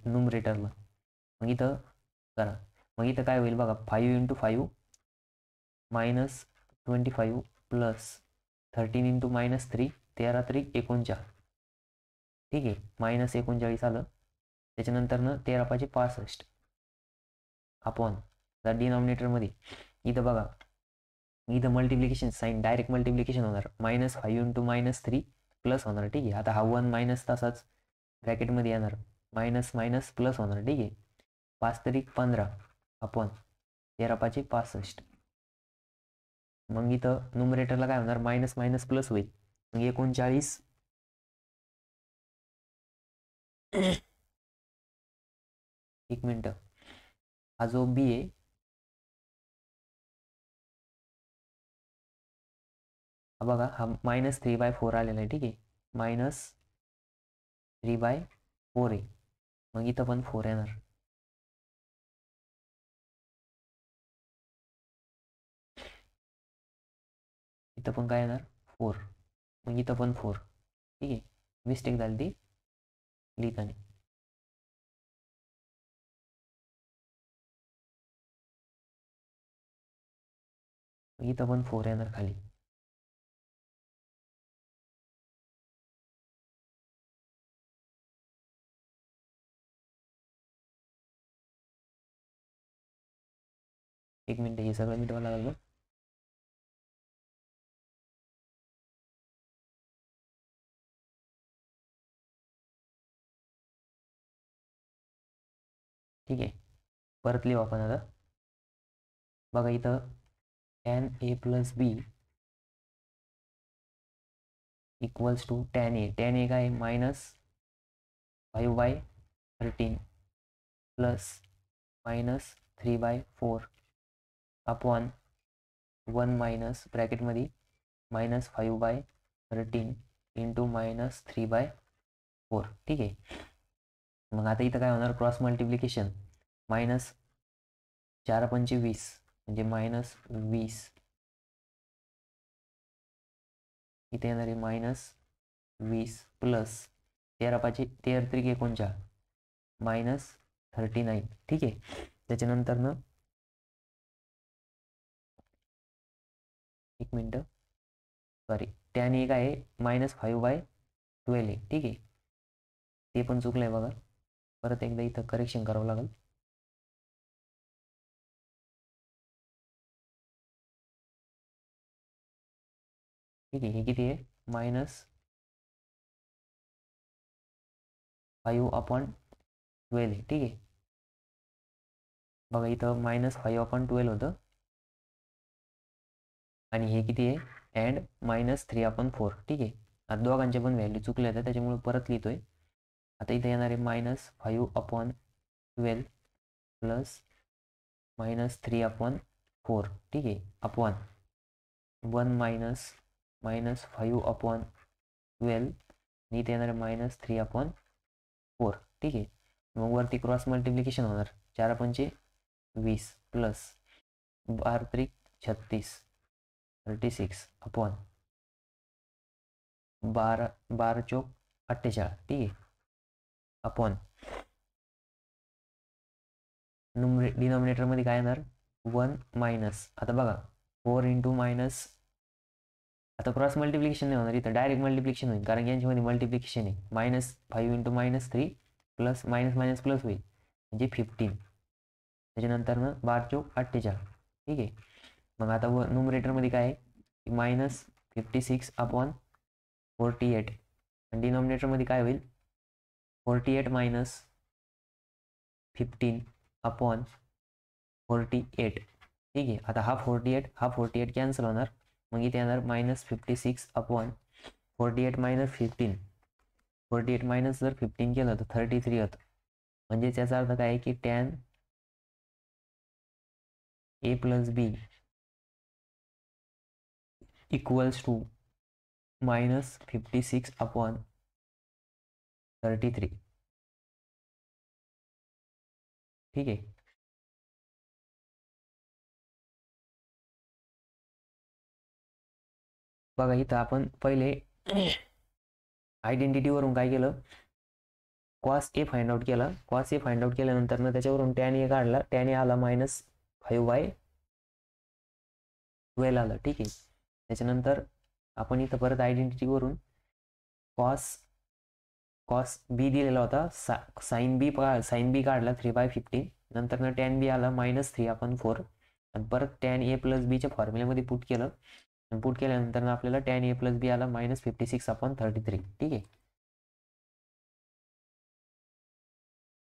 न्युमरेटरला मग इथं करा. मग इथं काय होईल बघा 5 × 5 -25 प्लस 13 × -3 13 × 39. ठीक आहे. -39 आलं. त्याच्यानंतर 13×5 अपॉन डिनॉमिनेटरमध्ये इथं बघा इथं मल्टिप्लिकेशन साईन डायरेक्ट मल्टिप्लिकेशन होणार -5 × -3 प्लस होणार. ठीक आहे. आता हा 1 मायनस तसाच ब्रॅकेटमध्ये येणार मायनस मायनस प्लस होणार. ठीक आहे. 5×3 = 15 अपॉन 13×5 = 65. मग इथं न्युमरेटरला काय होणार मायनस मायनस प्लस होईल. मग 39 एक मिनिट हा जो बी आहे बघा हा -3/4 आलेला आहे, ठीक आहे. -3/4 आहे, मग इथं पण 4 येणार. इथं पण काय येणार 4, मग इथं पण 4, ठीक आहे. मिस्टेक झाली ती लिहिताना. इथं पण 4 येणार खाली. एक मिनिट, हे सगळं मिटवावं लागलं. ठीक आहे, परत लिहू आपण आता. बघा इथं tan a + b equals to tan a. tan a काय -5/13 प्लस -3/4 अपॉन 1 मायनस ब्रॅकेटमध्ये -5/13 इंटू -3/4, ठीक आहे. मग आता इथं काय होणार, क्रॉस मल्टिप्लिकेशन, -4×5 म्हणजे -20. इथे येणार आहे -20 प्लस 13×5 -39, ठीक आहे. त्याच्यानंतर ना एक मिनटं, सॉरी, tan a काय आहे -5/12 आहे, ठीक आहे. ते पण चुकलं आहे बघा, परत एकदा इथं करेक्शन करावं लागेल. ठीक आहे, हे किती आहे -5/12 आहे, ठीक आहे. बघा इथं -5/12 होतं आणि हे किती आहे अँड -3/4, ठीक आहे. आता दोघांचे पण व्हॅल्यू चुकले होते, त्याच्यामुळे परत लिहितोय. आता इथे येणार आहे -5/12 प्लस -3/4, ठीक आहे, अपॉन 1 -5/12 आणि इथे येणार आहे -3/4, ठीक आहे. मग वरती क्रॉस मल्टिप्लिकेशन होणार, 4×5 = 20 प्लस 12×3 = 36 अपॉन 12×4 = 48, ठीक आहे, अपॉन डिनॉमिनेटरमध्ये काय येणार 1 मायनस. आता बघा 4 इंटू मायनस, आता क्रॉस मल्टिप्लिकेशन नाही होणार, इथं डायरेक्ट मल्टिप्लिकेशन होईल, कारण यांच्यामध्ये मल्टिप्लिकेशन आहे. -5 into -3 plus minus minus plus होईल, म्हणजे 15. त्याच्यानंतर ना 12×4 = 48, ठीक आहे. मग आता न्यूमरेटरमध्ये काय आहे -56 अपॉन 48 आणि डिनॉमिनेटरमध्ये काय होईल 48 मायनस 15 अपॉन 48, ठीक आहे. आता हा 48 कॅन्सल होणार, मग इथे येणार -56 अपॉन 48 मायनस 15. 48 मायनस जर 15 केलं तर 33 होतं, म्हणजे याचा अर्थ काय आहे की tan a + b equals to -56 upon 33, ठीक आहे. बघा इथं आपण पहिले आयडेंटिटीवरून काय केलं, cos a फाइंड आउट केला. cos a फाइंड आउट केल्यानंतर ना त्याच्यावरून tan a काढला, tan a आला -5/12 आलं, ठीक आहे. त्याच्यानंतर आपण इथं परत आयडेंटिटीवरून cos b दिलेला होता, sin b काढला 3/15. नंतर ना tan b आला -3/4 आणि परत tan a + b च्या फॉर्म्युल्यामध्ये पुट केलं, आणि पुट केल्यानंतर आपल्याला tan a + b आला -56/33, ठीक आहे.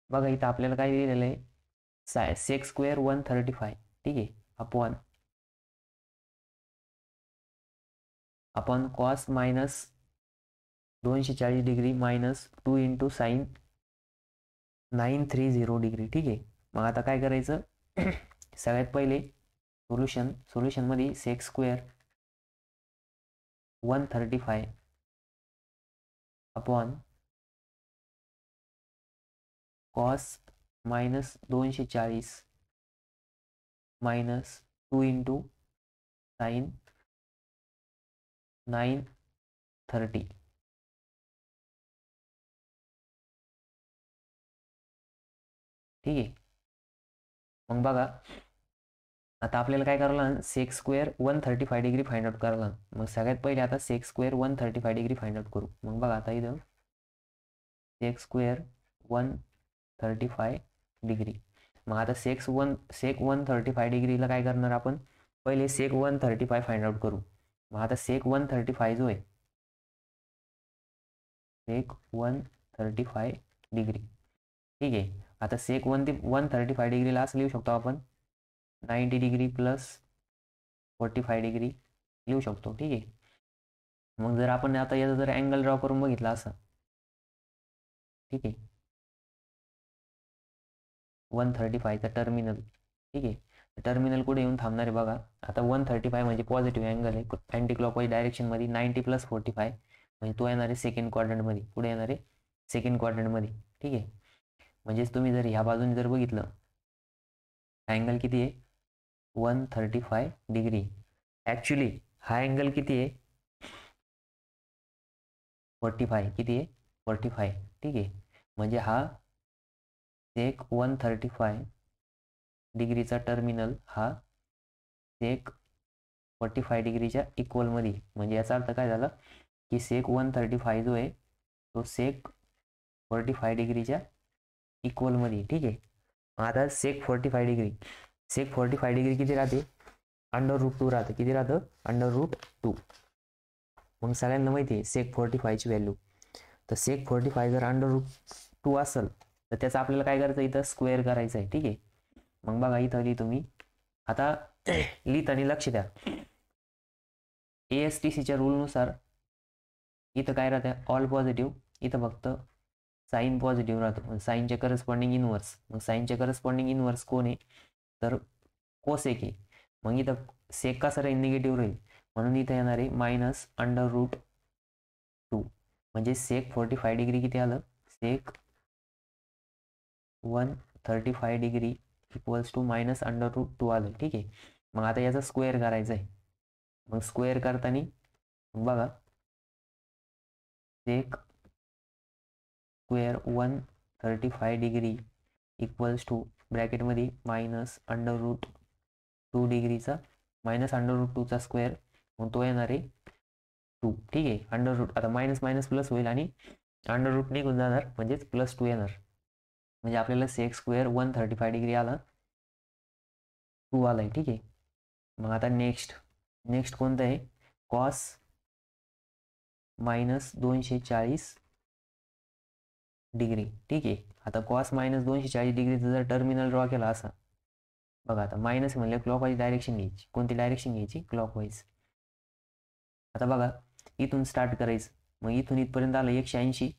बघा इथं आपल्याला काय दिलेलं आहे sec² 135, ठीक आहे, upon cos -240 degree -2 into sine 930 degree, ठीक आहे. मग आता काय करायचं सगळ्यात पहिले सोल्युशनमध्ये sec² 135 upon cos minus 240 minus 2 into sine 930. ठीक आहे. मग बघा आता आपल्याला काय करावं लागेल, sec square 135 degree find out करावं लागेल. मग सगळ्यात पहिले आता sec square 135 degree find out करू. मग बघा आता इथं सेक स्क्वेअर 135 डिग्री. मग आता सेक 135 डिग्रीला काय करणार आपण, पहिले सेक 135 फाइंड आउट करू. मग आता सेक 135 जो आहे, सेक 135 डिग्री. ठीक आहे. आता सेक 135 डिग्रीला असं लिहू शकतो आपण 90 डिग्री प्लस 45 डिग्री लिहू शकतो. ठीक आहे. मग जर आपण आता याचा जर अँगल ड्रॉ करून बघितला असं, ठीक आहे, 135चा टर्मिनल. ठीक आहे. टर्मिनल कुठे येऊन थांबणार आहे बघा. आता 135 म्हणजे पॉझिटिव्ह अँगल आहे अँटी क्लॉकवाईज डायरेक्शनमध्ये. 90 प्लस 45 म्हणजे तो येणार आहे सेकंड क्वाड्रंटमध्ये. पुढे येणार आहे सेकंड क्वाड्रंटमध्ये. ठीक आहे. म्हणजेच तुम्ही जर ह्या बाजूने जर बघितलं, अँगल किती आहे 135 डिग्री. ॲक्च्युली हा अँगल किती आहे 45. किती आहे 45. ठीक आहे. म्हणजे हा सेक 135 डिग्रीचा टर्मिनल हा सेक 45 डिग्रीच्या इक्वलमध्ये. म्हणजे याचा अर्थ काय झाला की सेक 135 जो आहे तो सेक 45 डिग्रीच्या इक्वलमध्ये. ठीक आहे. आता सेक 45 डिग्री, सेक 45 डिग्री किती राहते, √2 राहतं. किती राहतं, √2. मग सगळ्यांना माहिती आहे सेक 45ची व्हॅल्यू. तर सेक 45 जर √2 असेल तर त्याचं आपल्याला काय करायचं, इथं स्क्वेअर करायचं आहे. ठीक आहे. मग बघा इथं लिहितो मी आता लिहिताना लक्ष द्या, ASTCच्या रूलनुसार इथं काय राहतं ऑल पॉझिटिव्ह, इथं फक्त साईन पॉझिटिव्ह राहतो. साईनच्या करस्पॉन्डिंग इनवर्स. मग साईनच्या करस्पॉन्डिंग इनवर्स कोण आहे तर कोसेक आहे. मग इथं सेक कसा राहील निगेटिव्ह राहील, म्हणून इथं येणार आहे -√2. म्हणजे सेक 45 डिग्री किती आलं, सेक 135 डिग्री इक्वल्स टू -√2 आलं. ठीक आहे. मग आता याचा स्क्वेअर करायचा आहे. मग स्क्वेअर करताना बघा sec square 135 degree equals to ब्रॅकेटमध्ये -√2 डिग्रीचा -√2चा स्क्वेअर, मग तो येणार आहे 2. ठीक आहे. √, आता मायनस मायनस प्लस होईल आणि √2 निघून जाणार, म्हणजेच +2 येणार. म्हणजे आपल्याला सेक स्क्वेअर 135 डिग्री आला 2 आलाय. ठीक आहे. मग आता नेक्स्ट कोणतं आहे, कॉस -240 डिग्री. ठीक आहे. आता कॉस -240 डिग्रीचा जर टर्मिनल ड्रॉ केला असा, बघा आता मायनस म्हणलं क्लॉकवाईज डायरेक्शन घ्यायची. कोणती डायरेक्शन घ्यायची, क्लॉकवाईज. आता बघा इथून स्टार्ट करायचं. मग इथून इथपर्यंत आलं 180.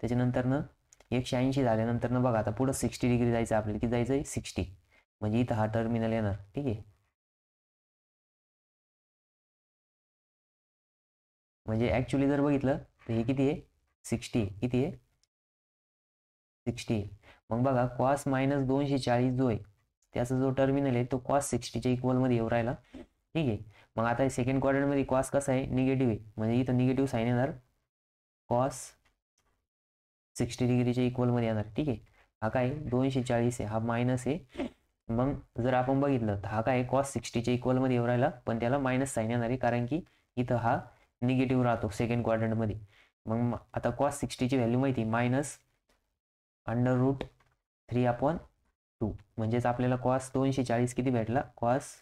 त्याच्यानंतरनं 180 झाल्यानंतरनं बघा आता पुढं 60 डिग्री जायचं आपल्याला. किती जायचं आहे 60. म्हणजे इथं हा टर्मिनल येणार. ठीक आहे. म्हणजे ॲक्च्युली जर बघितलं तर हे किती आहे 60. किती आहे 60. मग बघा कॉस -240 जो आहे त्याचा जो टर्मिनल आहे तो कॉस 60च्या इक्वलमध्ये येऊ राहिला. ठीक आहे. मग आता सेकंड क्वाड्रंटमध्ये कॉस कसा आहे निगेटिव्ह आहे, म्हणजे इथं निगेटिव्ह साईन येणार, कॉस 60 डिग्रीच्या इक्वलमध्ये येणार. ठीक आहे. हा काय 240 आहे, हा मायनस आहे. मग जर आपण बघितलं तर हा काय कॉस 60च्या इक्वलमध्ये येऊ राहिला, पण त्याला मायनस साईन येणार आहे कारण की इथं हा निगेटिव्ह राहतो सेकंड क्वाड्रंटमध्ये. मग आता कॉस 60ची व्हॅल्यू माहिती -√3/2. म्हणजेच आपल्याला कॉस 240 किती भेटला, कॉस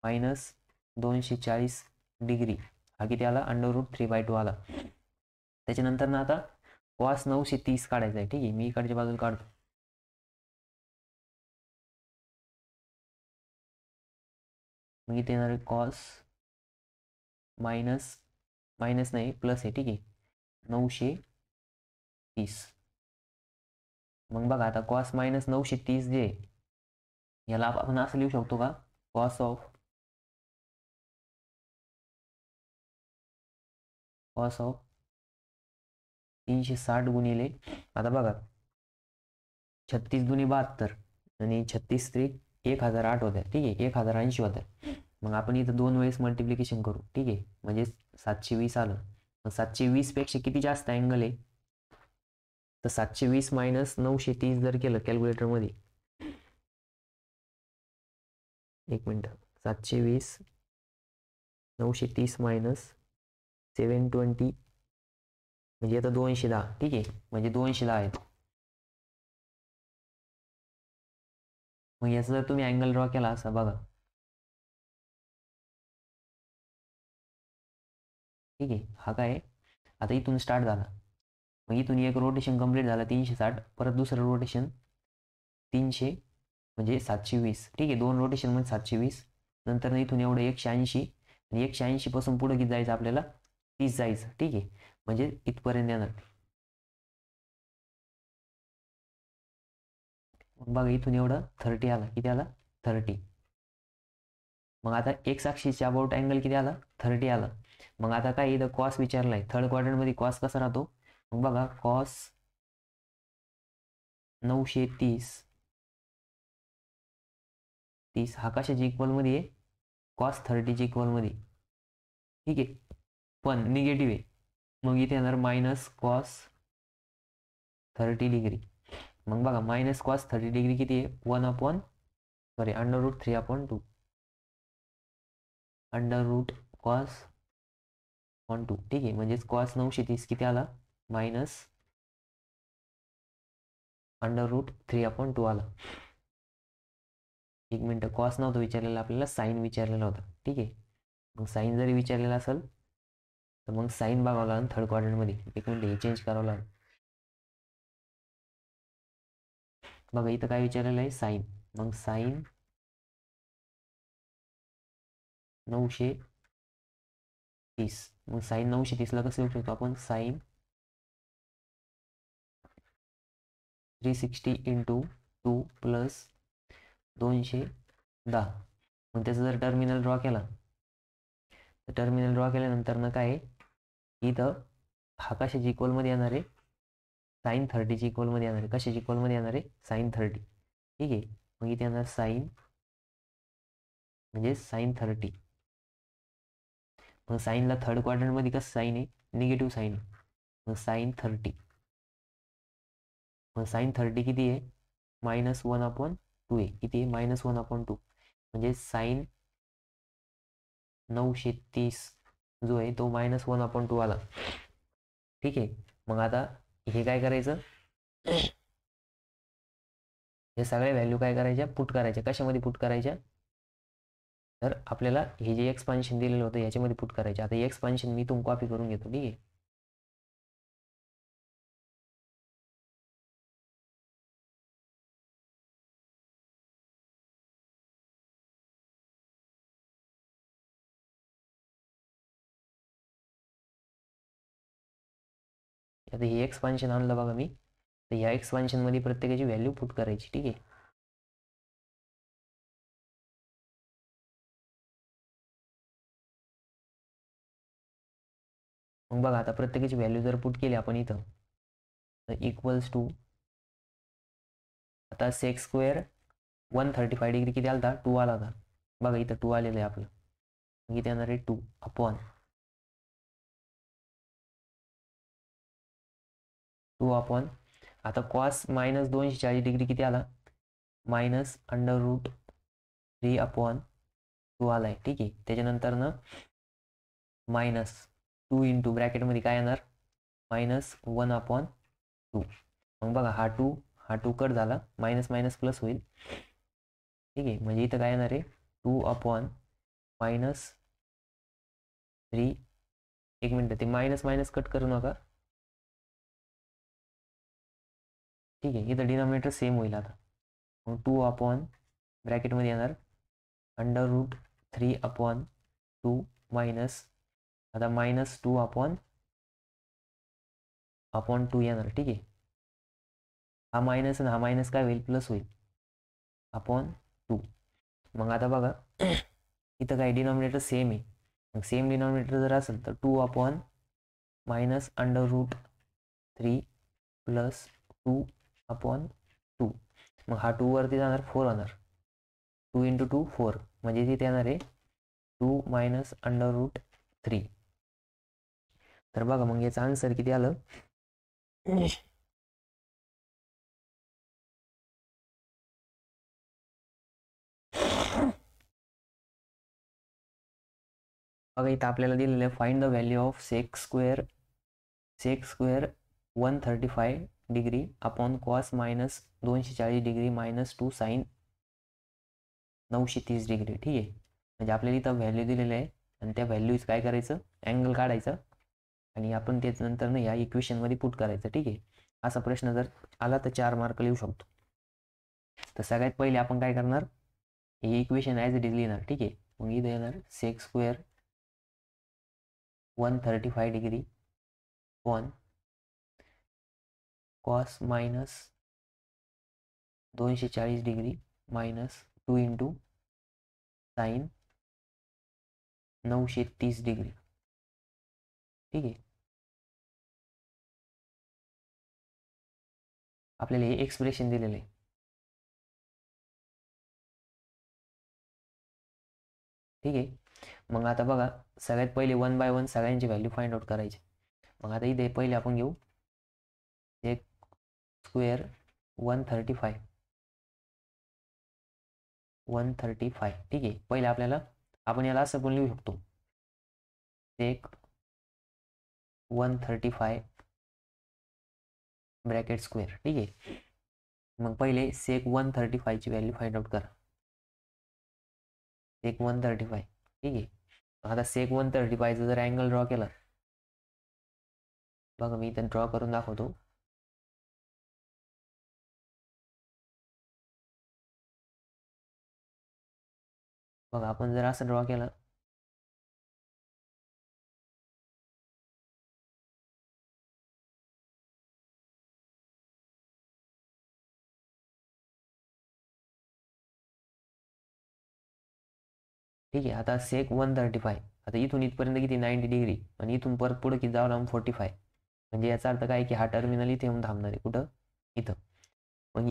-240 डिग्री हा किती आला, √3/2 आला. त्याच्यानंतर ना आता कॉस 930 काढायचा आहे. ठीक आहे. मी इकडच्या बाजूला काढतो. मग इथे येणार आहे कॉस मायनस नाही प्लस आहे. ठीक आहे. 930. मग बघा आता कॉस -930 जे याला आपण असं लिहू शकतो का, कॉस ऑफ कॉस ऑफ 360 गुणिले, आता बघा 36 दुनी 72 आणि 36 त्रिक 1008 होत्या, ठीक आहे, 1080 होत्या. मग आपण इथं 2 वेळेस मल्टिप्लिकेशन करू, ठीक आहे, म्हणजे 720 आलं. मग 720 पेक्षा किती जास्त अँगल आहे, तर 720 मायनस 930 जर केलं कॅल्क्युलेटरमध्ये, 1 मिनिट, 720 930 मायनस 720 म्हणजे आता 210, ठीक आहे, म्हणजे 210 आहेत. मग याचा जर तुम्ही अँगल ड्रॉ केला असा बघा, ठीक आहे, हा काय आता इथून स्टार्ट झाला, मग इथून एक रोटेशन कंप्लीट झाला 360, परत दुसरं रोटेशन 300 म्हणजे 720, ठीक आहे, 2 रोटेशन म्हणजे 720, नंतर इथून एवढं 180 आणि 180 पासून पुढे किती जायचं आपल्याला, 30 जायचं, ठीक आहे, म्हणजे इथपर्यंत येणार. मग बघा इथून एवढं 30 आला, किती आला, 30. मग आता एक्स अक्षीच्या अबाउट अँगल किती आला, 30 आला. मग आता काय इथं कॉस विचारलाय, थर्ड क्वाड्रंटमध्ये कॉस कसा राहतो, मग बघा कॉस 930 हा कशाच्या इक्वलमध्ये आहे, कॉस 30च्या इक्वलमध्ये, ठीक आहे, पण निगेटिव्ह आहे, मग इथे येणार मायनस कॉस 30 डिग्री. मग बघा मायनस कॉस 30 डिग्री किती आहे, √3/2 √कॉस ऑन 2, ठीक आहे, म्हणजेच कॉस 930 किती आला, मायनस √3/2 आला. 1 मिनिट, कॉस नव्हतं विचारलेला आपल्याला, साईन विचारलेला होता, ठीक आहे. मग साईन जरी विचारलेला असेल तर मग साईन बघावं लागेल थर्ड क्वाड्रंटमध्ये. 1 मिनिट, हे चेंज करावं लागेल. बघा इथं काय विचारलेलं आहे, साईन, मग साईन 930, मग साईन 930ला कसं लिहू शकतो आपण, साईन 360 इंटू 2 प्लस 210. मग त्याचा जर टर्मिनल ड्रॉ केला, तर टर्मिनल ड्रॉ केल्यानंतर ना काय इथं हा कशाच्या इक्वलमध्ये येणार आहे, साईन 30च्या इक्वलमध्ये येणार आहे. कशाच्या इक्वलमध्ये येणार आहे, साईन 30, ठीक आहे. मग इथे येणार साईन म्हणजे साईन 30. मग साईनला थर्ड क्वाड्रंटमध्ये कसं साईन आहे, निगेटिव्ह साईन आहे, मग साईन 30. मग साईन 30 किती आहे, -1/2 आहे, किती आहे, -1/2, म्हणजे साईन 930 जो आहे तो -1/2 आला, ठीक आहे. मग आता हे काय करायचं, हे सगळ्या व्हॅल्यू काय करायच्या, पुट करायच्या. कशामध्ये पुट करायच्या, तर आपल्याला हे जे एक्सपान्शन दिलेलं होतं याच्यामध्ये पुट करायचे. आता हे एक्सपान्शन मी इथून कॉपी करून घेतो, ठीक आहे. आता हे एक्सपान्शन आणलं बघा मी, तर ह्या एक्सपान्शन मध्ये प्रत्येकाची व्हॅल्यू पुट करायची, ठीक आहे. मग बघा आता प्रत्येकाची व्हॅल्यू जर पुट केली आपण इथं, तर इक्वल्स टू, आता सेक स्क्वेअर 135 डिग्री किती आला होता, 2 आला होता. बघा इथं 2 आलेलं आहे आपलं, मग इथे येणार आहे 2 अपॉन 2 अपॉन, आता कॉस -240 डिग्री किती आला, -√3/2 आलाय, ठीक आहे. त्याच्यानंतर ना -2 इंटू ब्रॅकेटमध्ये काय येणार, -1/2. मग बघा हा टू कट झाला, मायनस मायनस प्लस होईल, ठीक आहे. म्हणजे इथं काय येणार आहे, 2/-3. 1 मिनिट, ते मायनस मायनस कट करू नका, ठीक आहे. इथं डिनॉमिनेटर सेम होईल आता. मग 2 अपॉन ब्रॅकेटमध्ये येणार √3/2 मायनस, आता -2/2 येणार, ठीक आहे. हा मायनस आणि हा मायनस काय होईल, प्लस होईल, अपॉन 2. मग आता बघा इथं काय डिनॉमिनेटर सेम आहे, मग सेम डिनॉमिनेटर जर असेल तर 2 upon minus under root 3 plus 2/2. मग हा 2 वरती जाणार, 4 होणार. 2 × 2 4, म्हणजे तिथे येणार आहे 2 मायनस अंडर रूट 3. तर बघा मग याचं आन्सर किती आलं? बघा इथं आपल्याला दिलेलं आहे find the value of sec square 135 degree upon cos minus 240 degree minus 2 sine 930 degree. ठीक आहे, म्हणजे आपल्याला इथं व्हॅल्यू दिलेलं आहे आणि त्या व्हॅल्यूज काय करायचं, अँगल काढायचं आणि आपण तेच नंतर ना या इक्वेशनमध्ये पुट करायचं. ठीक आहे, असा प्रश्न जर आला तर 4 मार्क लिहू शकतो. तर सगळ्यात पहिले आपण काय करणार, हे इक्वेशन ॲज इट इज लिहिणार. ठीक आहे, मग इथं येणार sec square 135 degree upon cos minus 240 degree minus 2 × sine 930 degree. ठीक आहे, आपल्याला हे एक्सप्रेशन दिलेलं आहे. ठीक आहे, मग आता बघा सगळ्यात पहिले 1 बाय 1 सगळ्यांची व्हॅल्यू फाइंड आउट करायची. मग आता इथे पहिले आपण घेऊ सेक स्क्वेअर 135. ठीक आहे, पहिले आपल्याला आपण याला असं पण लिहू शकतो सेक 135 ब्रॅकेट स्क्वेअर. ठीक आहे, मग पहिले सेक 135 ची व्हॅल्यू फाइंड आउट करा. सेक 135. ठीक आहे, आता सेक 135 जर अँगल ड्रॉ केला, बघा मी इथं ड्रॉ करून दाखवतो. बघा आपण जर असं ड्रॉ केलं, ठीक आहे, आता सेक 135, आता इथून इथपर्यंत किती 90 डिग्री आणि इथून परत पुढे किती जावं लागून 45. म्हणजे याचा अर्थ काय की हा टर्मिनल इथे येऊन थांबणार आहे. कुठं? इथं. मग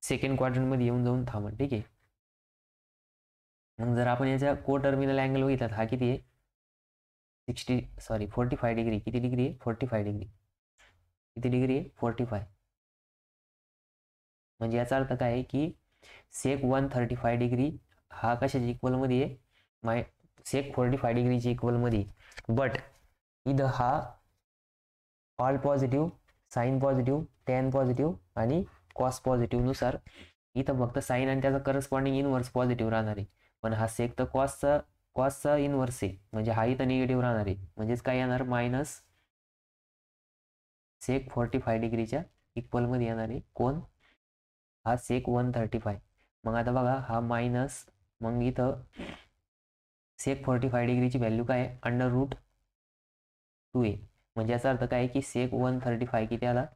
सेकंड क्वाड्रंटमध्ये येऊन जाऊन थांबणार. ठीक आहे, मग जर आपण याच्या को टर्मिनल अँगल बघितला हा किती आहे 45 डिग्री. किती डिग्री आहे? 45 डिग्री. किती डिग्री आहे? 45. म्हणजे याचा अर्थ काय आहे की सेक 135 डिग्री हा कशाच्या इक्वलमध्ये आहे? सेक 45 डिग्रीच्या इक्वलमध्ये. बट इथं हा all positive, sine positive, tan positive आणि कॉस पॉझिटिव्ह नुसार इथं फक्त साईन आणि त्याचा करस्पॉन्डिंग इनवर्स पॉझिटिव्ह राहणार आहे. पण हा सेक तर कॉसचा इनवर्स आहे, म्हणजे हा इथं निगेटिव्ह राहणार आहे. म्हणजेच काय येणार मायनस सेक 45 डिग्रीच्या इक्वलमध्ये येणार आहे कोण? हा सेक 135. मग आता बघा हा मायनस, मग इथं सेक 45 डिग्रीची व्हॅल्यू काय आहे? Under root 2a. म्हणजे याचा अर्थ काय आहे की सेक 135 किती आला?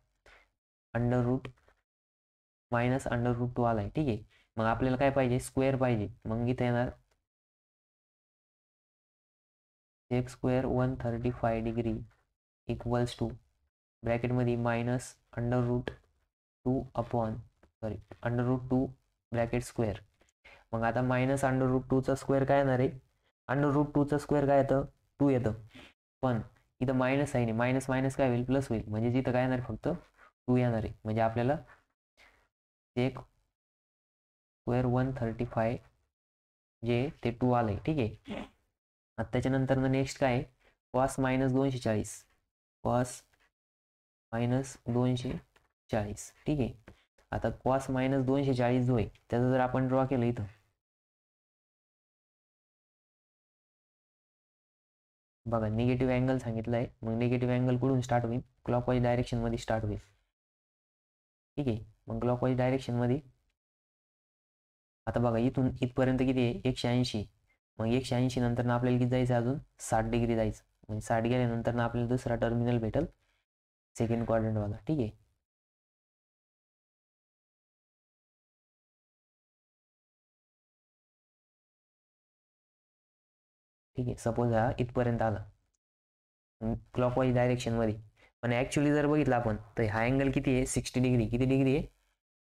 Under root minus under root 2 आलाय. ठीक आहे, मग आपल्याला काय पाहिजे? स्क्वेअर पाहिजे. मग इथं येणार sec square 135 degree equals to ब्रॅकेटमध्ये minus under root 2 bracket square. मग आता मायनस अंडर रूट 2चा स्क्वेअर काय येणार आहे? अंडर रूट 2चा स्क्वेअर काय येतं? 2 येतं. पण इथं मायनस आहे, मायनस मायनस काय होईल? प्लस होईल. म्हणजे जिथं काय येणार? फक्त 2 येणार आहे. म्हणजे आपल्याला सेक स्क्वेअर 135 जे ते 2 आलंय. ठीक आहे, आता त्याच्यानंतर नेक्स्ट काय आहे? Cos minus 240. Cos minus 240. ठीक आहे, आता कॉस मायनस 240 जो आहे त्याचा जर आपण ड्रॉ केलं इथं, बघा निगेटिव्ह अँगल सांगितलं आहे. मग निगेटिव्ह अँगल कुठून स्टार्ट होईल? क्लॉकवाईज डायरेक्शनमध्ये स्टार्ट होईल. ठीक आहे, मग क्लॉकवाईज डायरेक्शनमध्ये आता बघा इथून इथपर्यंत किती आहे? 180. मग 180 नंतर आपल्याला किती जायचं? अजून 60 डिग्री जायचं. म्हणजे 60 गेल्यानंतर आपल्याला दुसरा टर्मिनल भेटेल सेकंड क्वाड्रंटवाला. ठीक आहे, ठीक आहे, सपोज हा इथपर्यंत आला. क्लॉकवाईज डायरेक्शनमध्ये. पण ॲक्च्युली जर बघितलं आपण तर हा अँगल किती आहे, 60 डिग्री. किती डिग्री आहे,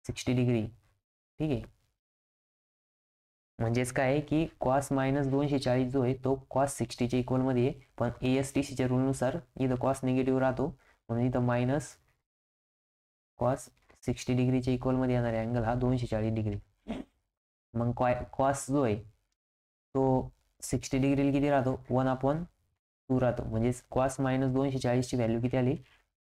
60 डिग्री. ठीक आहे. म्हणजेच काय आहे की कॉस मायनस 240 जो आहे तो कॉस 60च्या इक्वलमध्ये आहे. पण ASTCच्या रूलनुसार इथं कॉस निगेटिव्ह राहतो, म्हणून इथं मायनस कॉस 60 डिग्रीच्या इक्वलमध्ये येणारा अँगल हा 240 डिग्री. मग कॉस जो आहे तो 60 डिग्रीला किती राहतो, 1/2 राहतो. म्हणजेच कॉस मायनस 240ची व्हॅल्यू किती आली,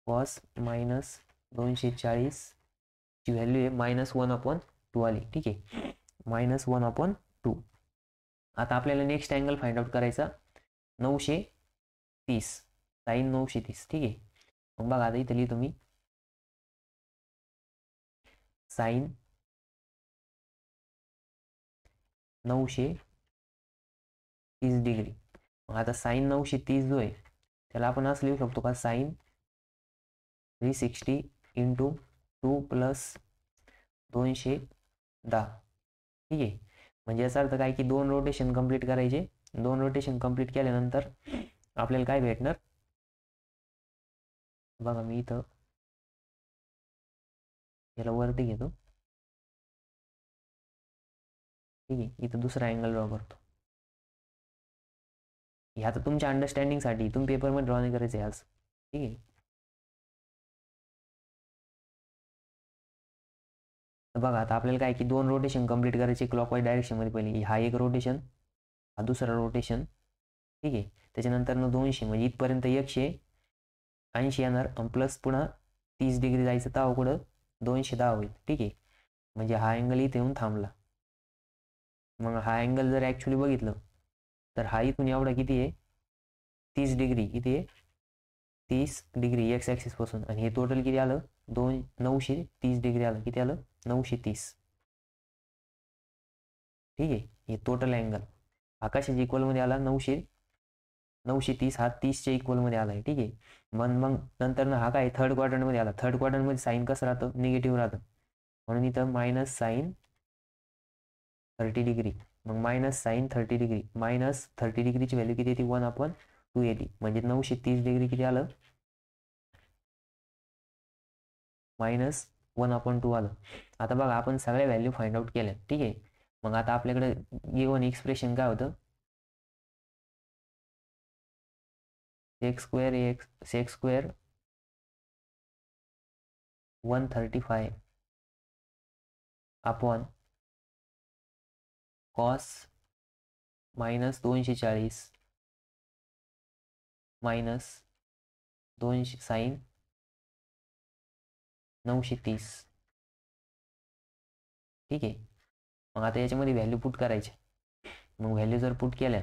कॉस मायनस 240ची व्हॅल्यू आहे -1/2 आली. ठीक आहे, -1/2. आता आपल्याला नेक्स्ट अँगल फाइंड आउट करायचा 930, साईन 930. ठीक आहे. मग बघा आता इथे लिहितो मी साईन 930 डिग्री. मग आता साईन 930 जो आहे त्याला आपण असं लिहू शकतो का, साईन 360 इंटू 2 + 210. ठीक आहे. म्हणजे याचा अर्थ काय की 2 रोटेशन कंप्लीट करायचे. 2 रोटेशन कंप्लीट केल्यानंतर आपल्याला काय भेटणार, बघा मी इथं याला वरती घेतो. ठीक आहे, इथं दुसरा अँगल ड्रॉ करतो. हे आता तुमच्या अंडरस्टँडिंगसाठी, तुम्ही पेपरमध्ये ड्रॉ नाही करायचं आज. ठीक आहे. तर बघा आता आपल्याला काय की 2 रोटेशन कंप्लीट करायचे क्लॉकवाईज डायरेक्शनमध्ये. पहिले हा एक रोटेशन, हा दुसरा रोटेशन. ठीक आहे. त्याच्यानंतर 200 म्हणजे इथपर्यंत 180 येणार, प्लस पुन्हा 30 डिग्री जायचं तर कुठं 210 होईल. ठीक आहे. म्हणजे हा अँगल इथे येऊन थांबला. मग हा अँगल जर ॲक्च्युली बघितलं तर हा इथून एवढा किती आहे, 30 डिग्री. किती आहे, 30 डिग्री एक्स ॲक्सिस पासून. आणि हे टोटल किती आलं, 930 डिग्री आलं. किती आलं, 930. ठीक आहे. हे टोटल अँगल आकाशाच्या इक्वलमध्ये आला 930. हा 30च्या इक्वलमध्ये आला आहे. ठीक आहे. मग नंतर ना हा काय थर्ड क्वाड्रंटमध्ये आला. थर्ड क्वाड्रंटमध्ये साईन कसं राहतं, निगेटिव्ह राहतं, म्हणून इथं मायनस साईन 30 डिग्री. मग मायनस साईन 30 डिग्री, -30 डिग्रीची व्हॅल्यू किती येते, 1/2 येते. म्हणजे 930 डिग्री किती आलं, -1/2 आलं. आता बघा आपण सगळ्या व्हॅल्यू फाइंड आउट केल्या. ठीक आहे. मग आता आपल्याकडे गिव्हन एक्सप्रेशन काय होतं, sec² 135 अपॉन कॉस -240 -200 साईन 930. ठीक आहे. मग आता याच्यामध्ये व्हॅल्यू पुट करायची. मग व्हॅल्यू जर पुट केल्या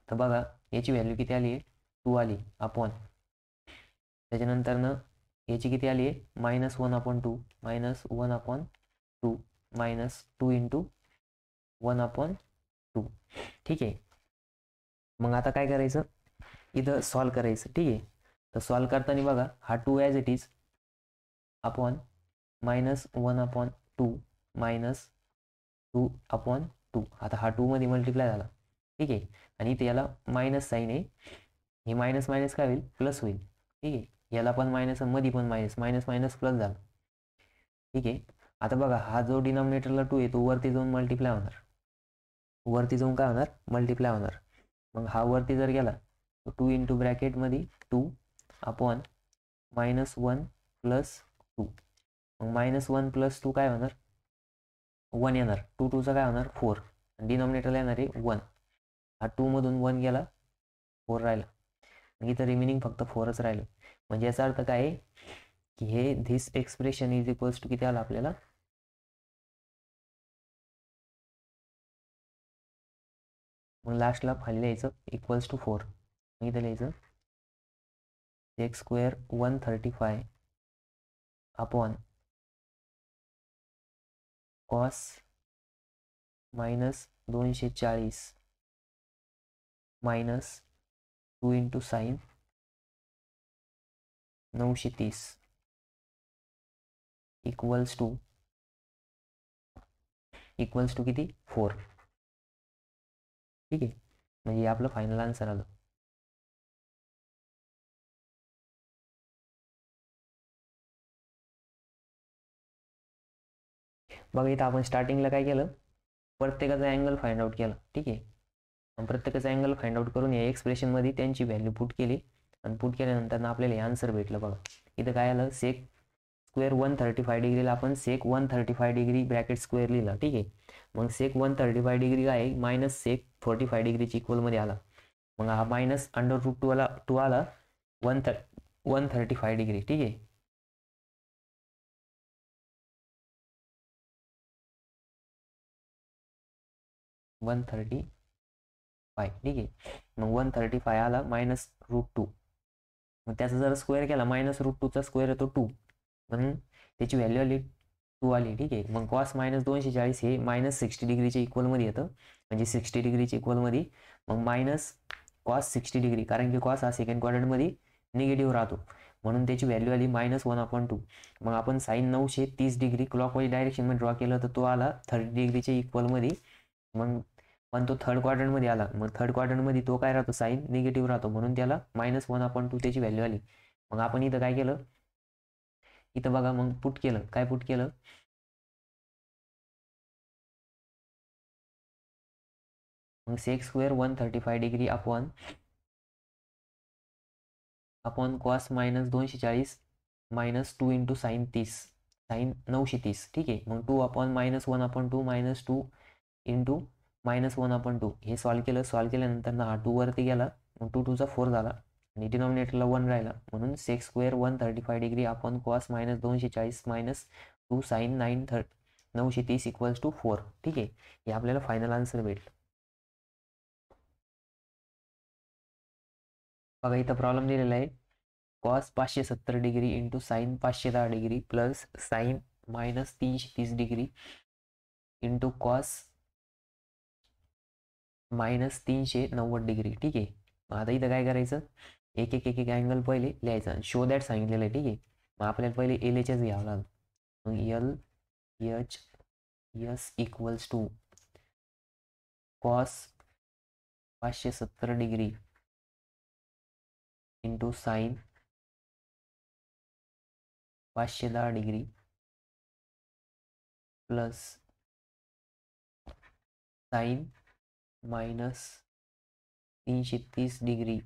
तर बघा याची व्हॅल्यू किती आली आहे, 2 आली. अपॉन त्याच्यानंतरनं याची किती आली आहे, -1/2 -1/2 -2 इंटू 1/2. ठीक आहे. मग आता काय करायचं, इथं सॉल्व करायचं. ठीक आहे. तर सॉल्व करताना बघा हा 2 ॲज इट इज अपॉन -1/2 -2/2. आता हा 2 मध्ये मल्टिप्लाय झाला. ठीक आहे. आणि इथे याला मायनस साईन आहे, हे मायनस मायनस काय होईल, प्लस होईल. ठीक आहे. याला पण मायनस, मध्ये पण मायनस, मायनस मायनस प्लस झाला. ठीक आहे. आता बघा हा जो डिनॉमिनेटरला 2 आहे तो वरती जाऊन मल्टिप्लाय होणार. वरती जाऊन काय होणार, मल्टिप्लाय होणार. मग हा वरती जर गेला तर 2 इंटू ब्रॅकेटमध्ये 2 अपॉन -1 + 2. मग -1 + 2 काय होणार, 1 येणार. 2 2चा काय होणार, 4. डिनॉमिनेटरला येणार आहे 1. हा 2 मधून 1 गेला, 4 राहिला. इथं रिमेनिंग फक्त 4च राहिलं. म्हणजे याचा अर्थ काय आहे की हे this expression is equals to किती आलं आपल्याला, मग लास्टला खाली लिहायचं इक्वल्स टू 4. इथं लिहायचं sec² 135 upon cos -240 -2 into sine 930 equals to किती, 4. ठीक आहे. म्हणजे आपलं फायनल आन्सर आलं. बघा इथं आपण स्टार्टिंगला काय केलं, प्रत्येकाचा अँगल फाइंड आउट केला. ठीक आहे, आणि प्रत्येकाचा अँगल फाइंड आउट करून या एक्सप्रेशनमध्ये त्यांची व्हॅल्यू पुट केली आणि पुट केल्यानंतर आपल्याला हे आन्सर भेटलं. बघा इथं काय आलं, सेक स्क्वेअर 135 डिग्रीला आपण सेक 135 डिग्री ब्रॅकेट स्क्वेअर लिहिला. ठीक आहे, मग सेक 135 डिग्री काय आहे, मायनस सेक 45 डिग्रीच्या इक्वलमध्ये आला. मग हा मायनस अंडर रूट 2 आला 135 डिग्री. ठीक आहे, वन थर्टी फाय. ठीक आहे, मग 135 आला -√2. मग त्याचा जर स्क्वेअर केला -√2चा स्क्वेअर येतो 2, म्हणून त्याची व्हॅल्यू आली 2 आली. ठीक आहे, मग कॉस -240 हे -60 डिग्रीच्या इक्वलमध्ये येतं, म्हणजे 60 डिग्रीच्या इक्वलमध्ये. मग मायनस कॉस 60 डिग्री, कारण की कॉस हा सेकंड क्वाड्रंटमध्ये निगेटिव्ह राहतो, म्हणून त्याची व्हॅल्यू आली -1/2. मग आपण साईन 930 डिग्री क्लॉकवाईज डायरेक्शनमध्ये ड्रॉ केलं तर तो आला 30 डिग्रीच्या इक्वलमध्ये. मग पण तो थर्ड क्वाड्रंटमध्ये आला, मग थर्ड क्वाड्रंटमध्ये तो काय राहतो, साईन निगेटिव्ह राहतो, म्हणून त्याला -1/2 त्याची व्हॅल्यू आली. मग आपण इथं काय केलं, इथं बघा मग पुट केलं. काय पुट केलं, मग sec square 135 degree upon cos -240 -2 into sine 30, sine 930. ठीक आहे, मग 2 अपॉन -1/2 -2 इंटू -1/2 हे सॉल्व केलं. सॉल्व केल्यानंतर ना हा 2 वरती गेला, मग 2 2 चा 4 झाला आणि डिनॉमिनेटरला 1 राहिला, म्हणून sec square 135 degree upon cos -240 -2 sine 930 equals to 4. ठीक आहे, हे आपल्याला फायनल आन्सर भेटलं. बघा इथं प्रॉब्लेम दिलेला आहे, cos 570 degree into sine 510 degree plus sine -330 degree into cos -390 degree. ठीक आहे, मग आता इथं काय करायचं, एक एक एक एक अँगल पहिले लिहायचा. शो दॅट सांगितलेलं आहे. ठीक आहे, मग आपल्याला पहिले LHS घ्यावं लागेल. मग LHS equals to cos 570 degree into sine 510 degree plus sine -330 degree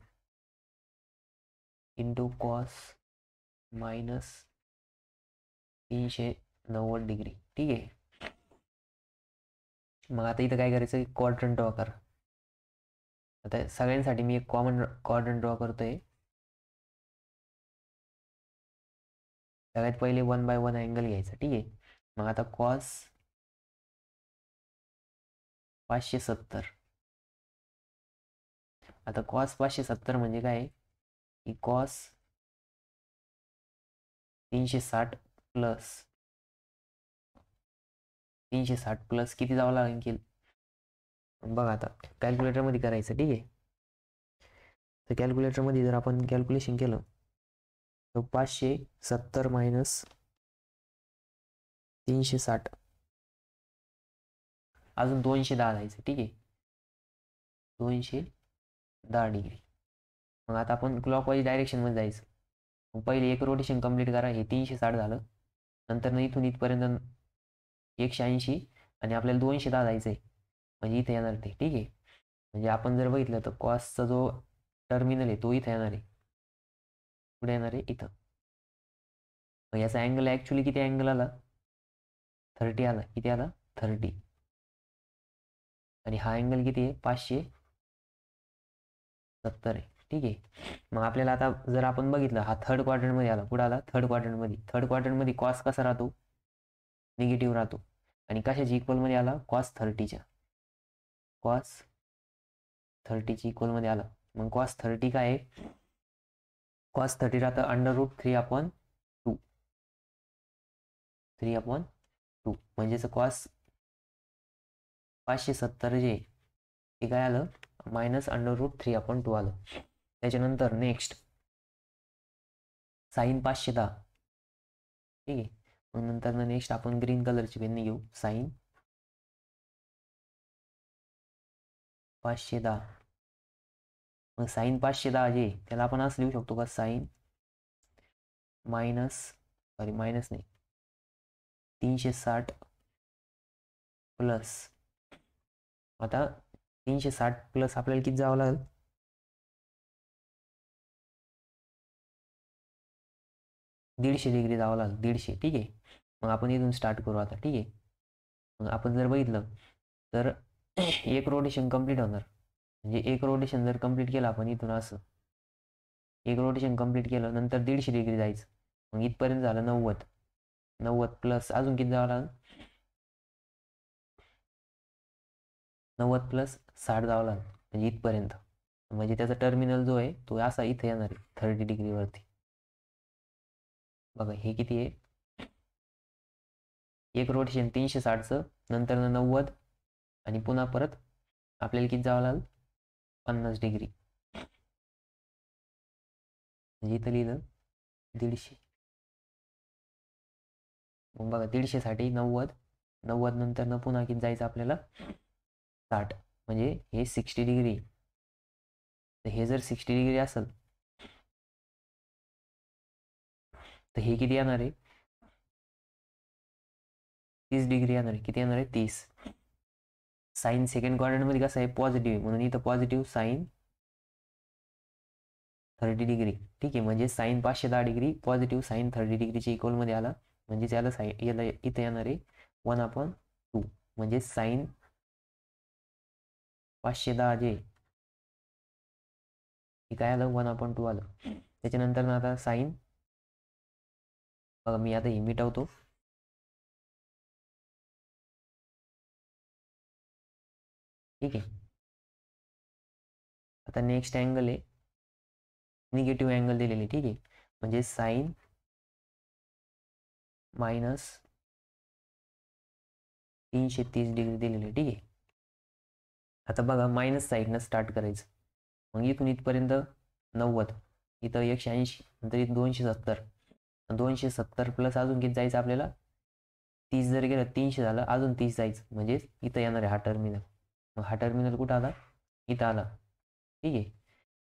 into cos -390 degree. ठीक आहे, मग आता इथं काय करायचं, क्वाड्रंट ड्रॉ करा. आता सगळ्यांसाठी मी एक कॉमन क्वाड्रंट ड्रॉ करतोय. सगळ्यात पहिले 1 बाय 1 अँगल घ्यायचा. ठीक आहे, मग आता कॉस 570, आता कॉस 570 म्हणजे काय, की कॉस 360 प्लस किती जावं लागेल की, बघा आता कॅल्क्युलेटरमध्ये करायचं. ठीक आहे, तर कॅल्क्युलेटरमध्ये जर आपण कॅल्क्युलेशन केलं तर 570 मायनस 360 अजून 210 जायचं. ठीक आहे, 210 डिग्री. मग आता आपण क्लॉकवाईज डायरेक्शनमध्ये जायचं. मग पहिले एक रोटेशन कंप्लीट करा, हे 360 झालं, नंतर इथून इथपर्यंत 180 आणि आपल्याला 210 जायचं आहे, म्हणजे इथे येणार ते. ठीक आहे, म्हणजे आपण जर बघितलं तर कॉसचा जो टर्मिनल आहे तो इथे येणार आहे, पुढे येणार आहे इथं. मग याचा अँगल ॲक्च्युली किती अँगल आला, 30 आला. किती आला, 30. आणि हा अँगल किती आहे, 570 आहे. ठीक आहे, मग आपल्याला आता जर आपण बघितलं हा थर्ड क्वाड्रंटमध्ये आला, पुढे आला थर्ड क्वाड्रंटमध्ये कॉस कसा राहतो, निगेटिव्ह राहतो. आणि कशाची इक्वलमध्ये आला, कॉस 30च्या इक्वलमध्ये आला. मग कॉस 30 काय आहे, कॉस 30 राहतं √3/2, म्हणजेच कॉस 570 जे ते काय आलं, -√3/2 आलं. त्याच्यानंतर नेक्स्ट साईन 510. ठीक आहे, मग नंतर नेक्स्ट आपण ग्रीन कलरची पेन घेऊ, साईन 510. मग साईन 510 जे त्याला आपण असं लिहू शकतो का, साईन मायनस नाही 360 प्लस आता 360 प्लस आपल्याला किती जावं लागेल, 150 डिग्री जावं लागेल, 150. ठीक आहे. मग आपण इथून स्टार्ट करू आता. ठीक आहे. मग आपण जर बघितलं तर एक रोटेशन कंप्लीट होणार, म्हणजे एक रोटेशन जर कंप्लीट केलं आपण इथून असं एक रोटेशन कंप्लीट केलं, नंतर 150 डिग्री जायचं. मग इथपर्यंत झालं 90. 90 प्लस अजून किती जावं लागेल, 90 प्लस 60 जावं लागेल, म्हणजे इथपर्यंत. म्हणजे त्याचा टर्मिनल जो आहे तो असा इथे येणार आहे 30 डिग्रीवरती. बघा हे किती आहे, एक रोटेशन 360चं, नंतर 90 आणि पुन्हा परत आपल्याला किती जावं लागेल, 50 डिग्री. म्हणजे इथं लिहिलं 150. मग बघा 150 साठी 90, 90 नंतर पुन्हा किती जायचं आपल्याला, 60. म्हणजे हे 60 डिग्री. तर हे जर 60 डिग्री असेल तर हे किती येणार आहे, 30 डिग्री येणार आहे. किती येणार आहे, 30. साईन सेकंड क्वाड्रंटमध्ये कसं आहे, पॉझिटिव्ह, म्हणून इथं पॉझिटिव्ह साईन 30 डिग्री. ठीक आहे. म्हणजे साईन 510 डिग्री पॉझिटिव्ह साईन 30 डिग्रीच्या इक्वलमध्ये आला. म्हणजे याला याला इथं येणार आहे 1/2. म्हणजे साईन 510 जे हे काय आलं, 1/2 आलं. त्याच्यानंतर आता साईन, बघा मी आता हे मिटवतो. ठीक आहे. आता नेक्स्ट अँगल आहे निगेटिव्ह अँगल दिलेली. ठीक आहे. म्हणजे साईन मायनस 330 डिग्री दिलेली. ठीक आहे. आता बघा मायनस साईडनं स्टार्ट करायचं. मग इथून इथपर्यंत 90, इथं 180, नंतर इथं 270. 270 प्लस अजून किती जायचं आपल्याला, 30 जर गेलं 300 झालं, अजून 30 जायचं. म्हणजे इथं येणार आहे हा टर्मिनल. मग हा टर्मिनल कुठं आला, इथं आला. ठीक आहे.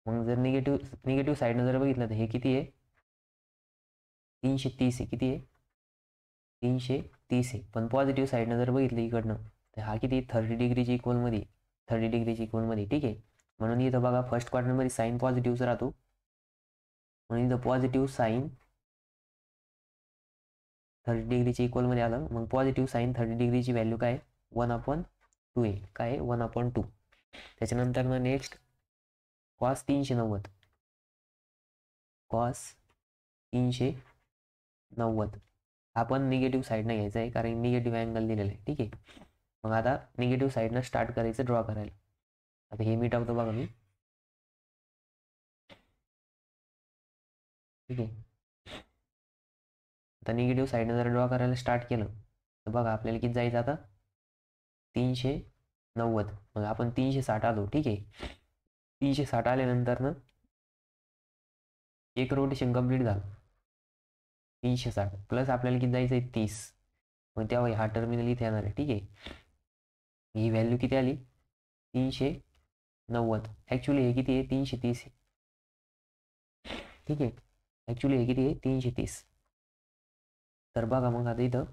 मग जर निगेटिव्ह साईडनं जर बघितलं तर हे किती आहे, 330 आहे. किती आहे, 330 आहे. पण पॉझिटिव्ह साईडनं जर बघितलं इकडनं तर हा किती, 30 डिग्रीची इक्वलमध्ये, 30 डिग्रीची इक्वलमध्ये. ठीक आहे. म्हणून इथं बघा फर्स्ट क्वार्टरमध्ये साईन पॉझिटिव्हच राहतो, म्हणून इथं पॉझिटिव्ह साईन 30 डिग्रीच्या इक्वलमध्ये आलं. मग पॉझिटिव्ह साईन 30 डिग्रीची व्हॅल्यू काय, 1/2 आहे. काय, 1/2. त्याच्यानंतर मग नेक्स्ट कॉस 390, कॉस 390 हा पण निगेटिव्ह साईडनं घ्यायचा आहे, कारण निगेटिव्ह अँगल दिलेला आहे. ठीक आहे. मग आता निगेटिव्ह साईडनं स्टार्ट करायचं ड्रॉ करायला. आता हे मिटवतो बघा मी. ठीक आहे. आता निगेटिव्ह साईडनं जर ड्रॉ करायला स्टार्ट केलं तर बघा आपल्याला किती जायचं आता, 390. मग आपण 360 आलो. ठीक आहे. 360 आल्यानंतर ना एक रोटेशन कंप्लीट झालं, 360 प्लस आपल्याला किती जायचं आहे, 30. मग तेव्हा हा टर्मिनल इथे येणार आहे. ठीक आहे. ही व्हॅल्यू किती आली, 390. ॲक्च्युली हे किती आहे, 330 आहे. ठीक आहे. ॲक्च्युली हे किती आहे, 330. तर बघा मग आता इथं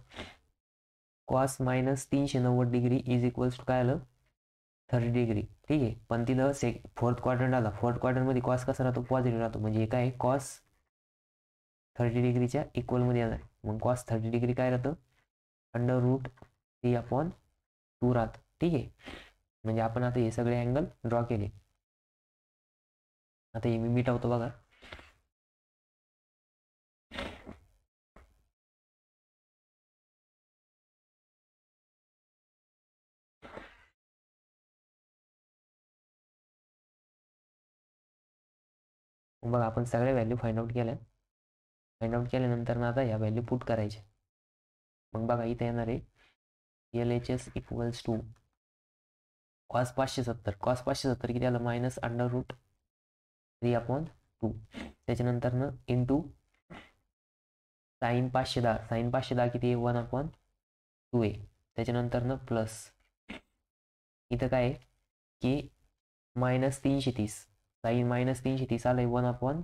cos minus 390 degree is equals to काय आलं, 30 डिग्री. ठीक आहे. पण तिथं फोर्थ क्वाड्रंट आला. फोर्थ क्वाड्रंटमध्ये कॉस कसा राहतो, पॉझिटिव्ह राहतो. म्हणजे काय, कॉस 30 डिग्रीच्या इक्वलमध्ये येणार. मग कॉस 30 डिग्री काय राहतं, √3/2 राहतं. ठीक आहे. म्हणजे आपण आता हे सगळे अँगल ड्रॉ केले. आता हे मी मिटवतो बघा. बघा आपण सगळ्या व्हॅल्यू फाइंड आउट केल्या. फाइंड आउट केल्यानंतर ना आता ह्या व्हॅल्यू पुट करायच्या. मग बघा इथे येणार आहे LHS equals to cos 570. Cos 570 किती आलं, मायनस √3/2. त्याच्यानंतर ना इंटू साईन 510. साईन 510 किती आहे, 1/2 आहे. त्याच्यानंतर ना प्लस इथं काय आहे की मायनस 330. साईन मायनस 330 आलं आहे, 1/2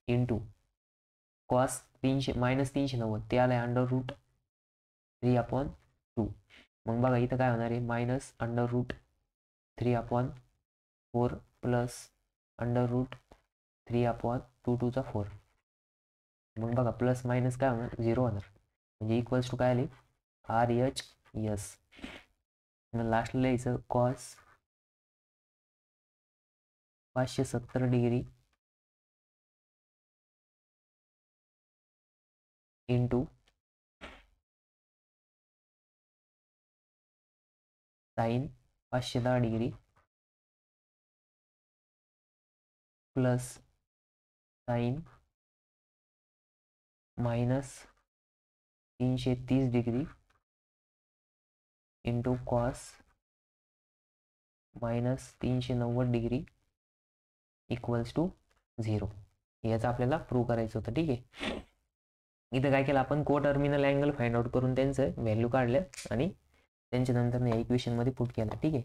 इंटू कॉस 300 मायनस 390 ते आलं आहे √3/2. मग बघा इथं काय होणार आहे, -√3/4 प्लस √3/2 मग बघा प्लस मायनस काय होणार, 0 होणार, म्हणजे इक्वल्स टू काय आले, RHS. मग लास्टला लिहायचं cos 570 degree into sine 510 degree plus sine -330 degree into cos -390 degree equals to 0. याचं आपल्याला प्रूव्ह करायचं होतं. ठीक आहे, इथं काय केलं आपण, को टर्मिनल अँगल फाइंड आउट करून त्यांचं व्हॅल्यू काढल्या आणि त्यांच्या नंतर या इक्वेशनमध्ये पुट केला. ठीक आहे.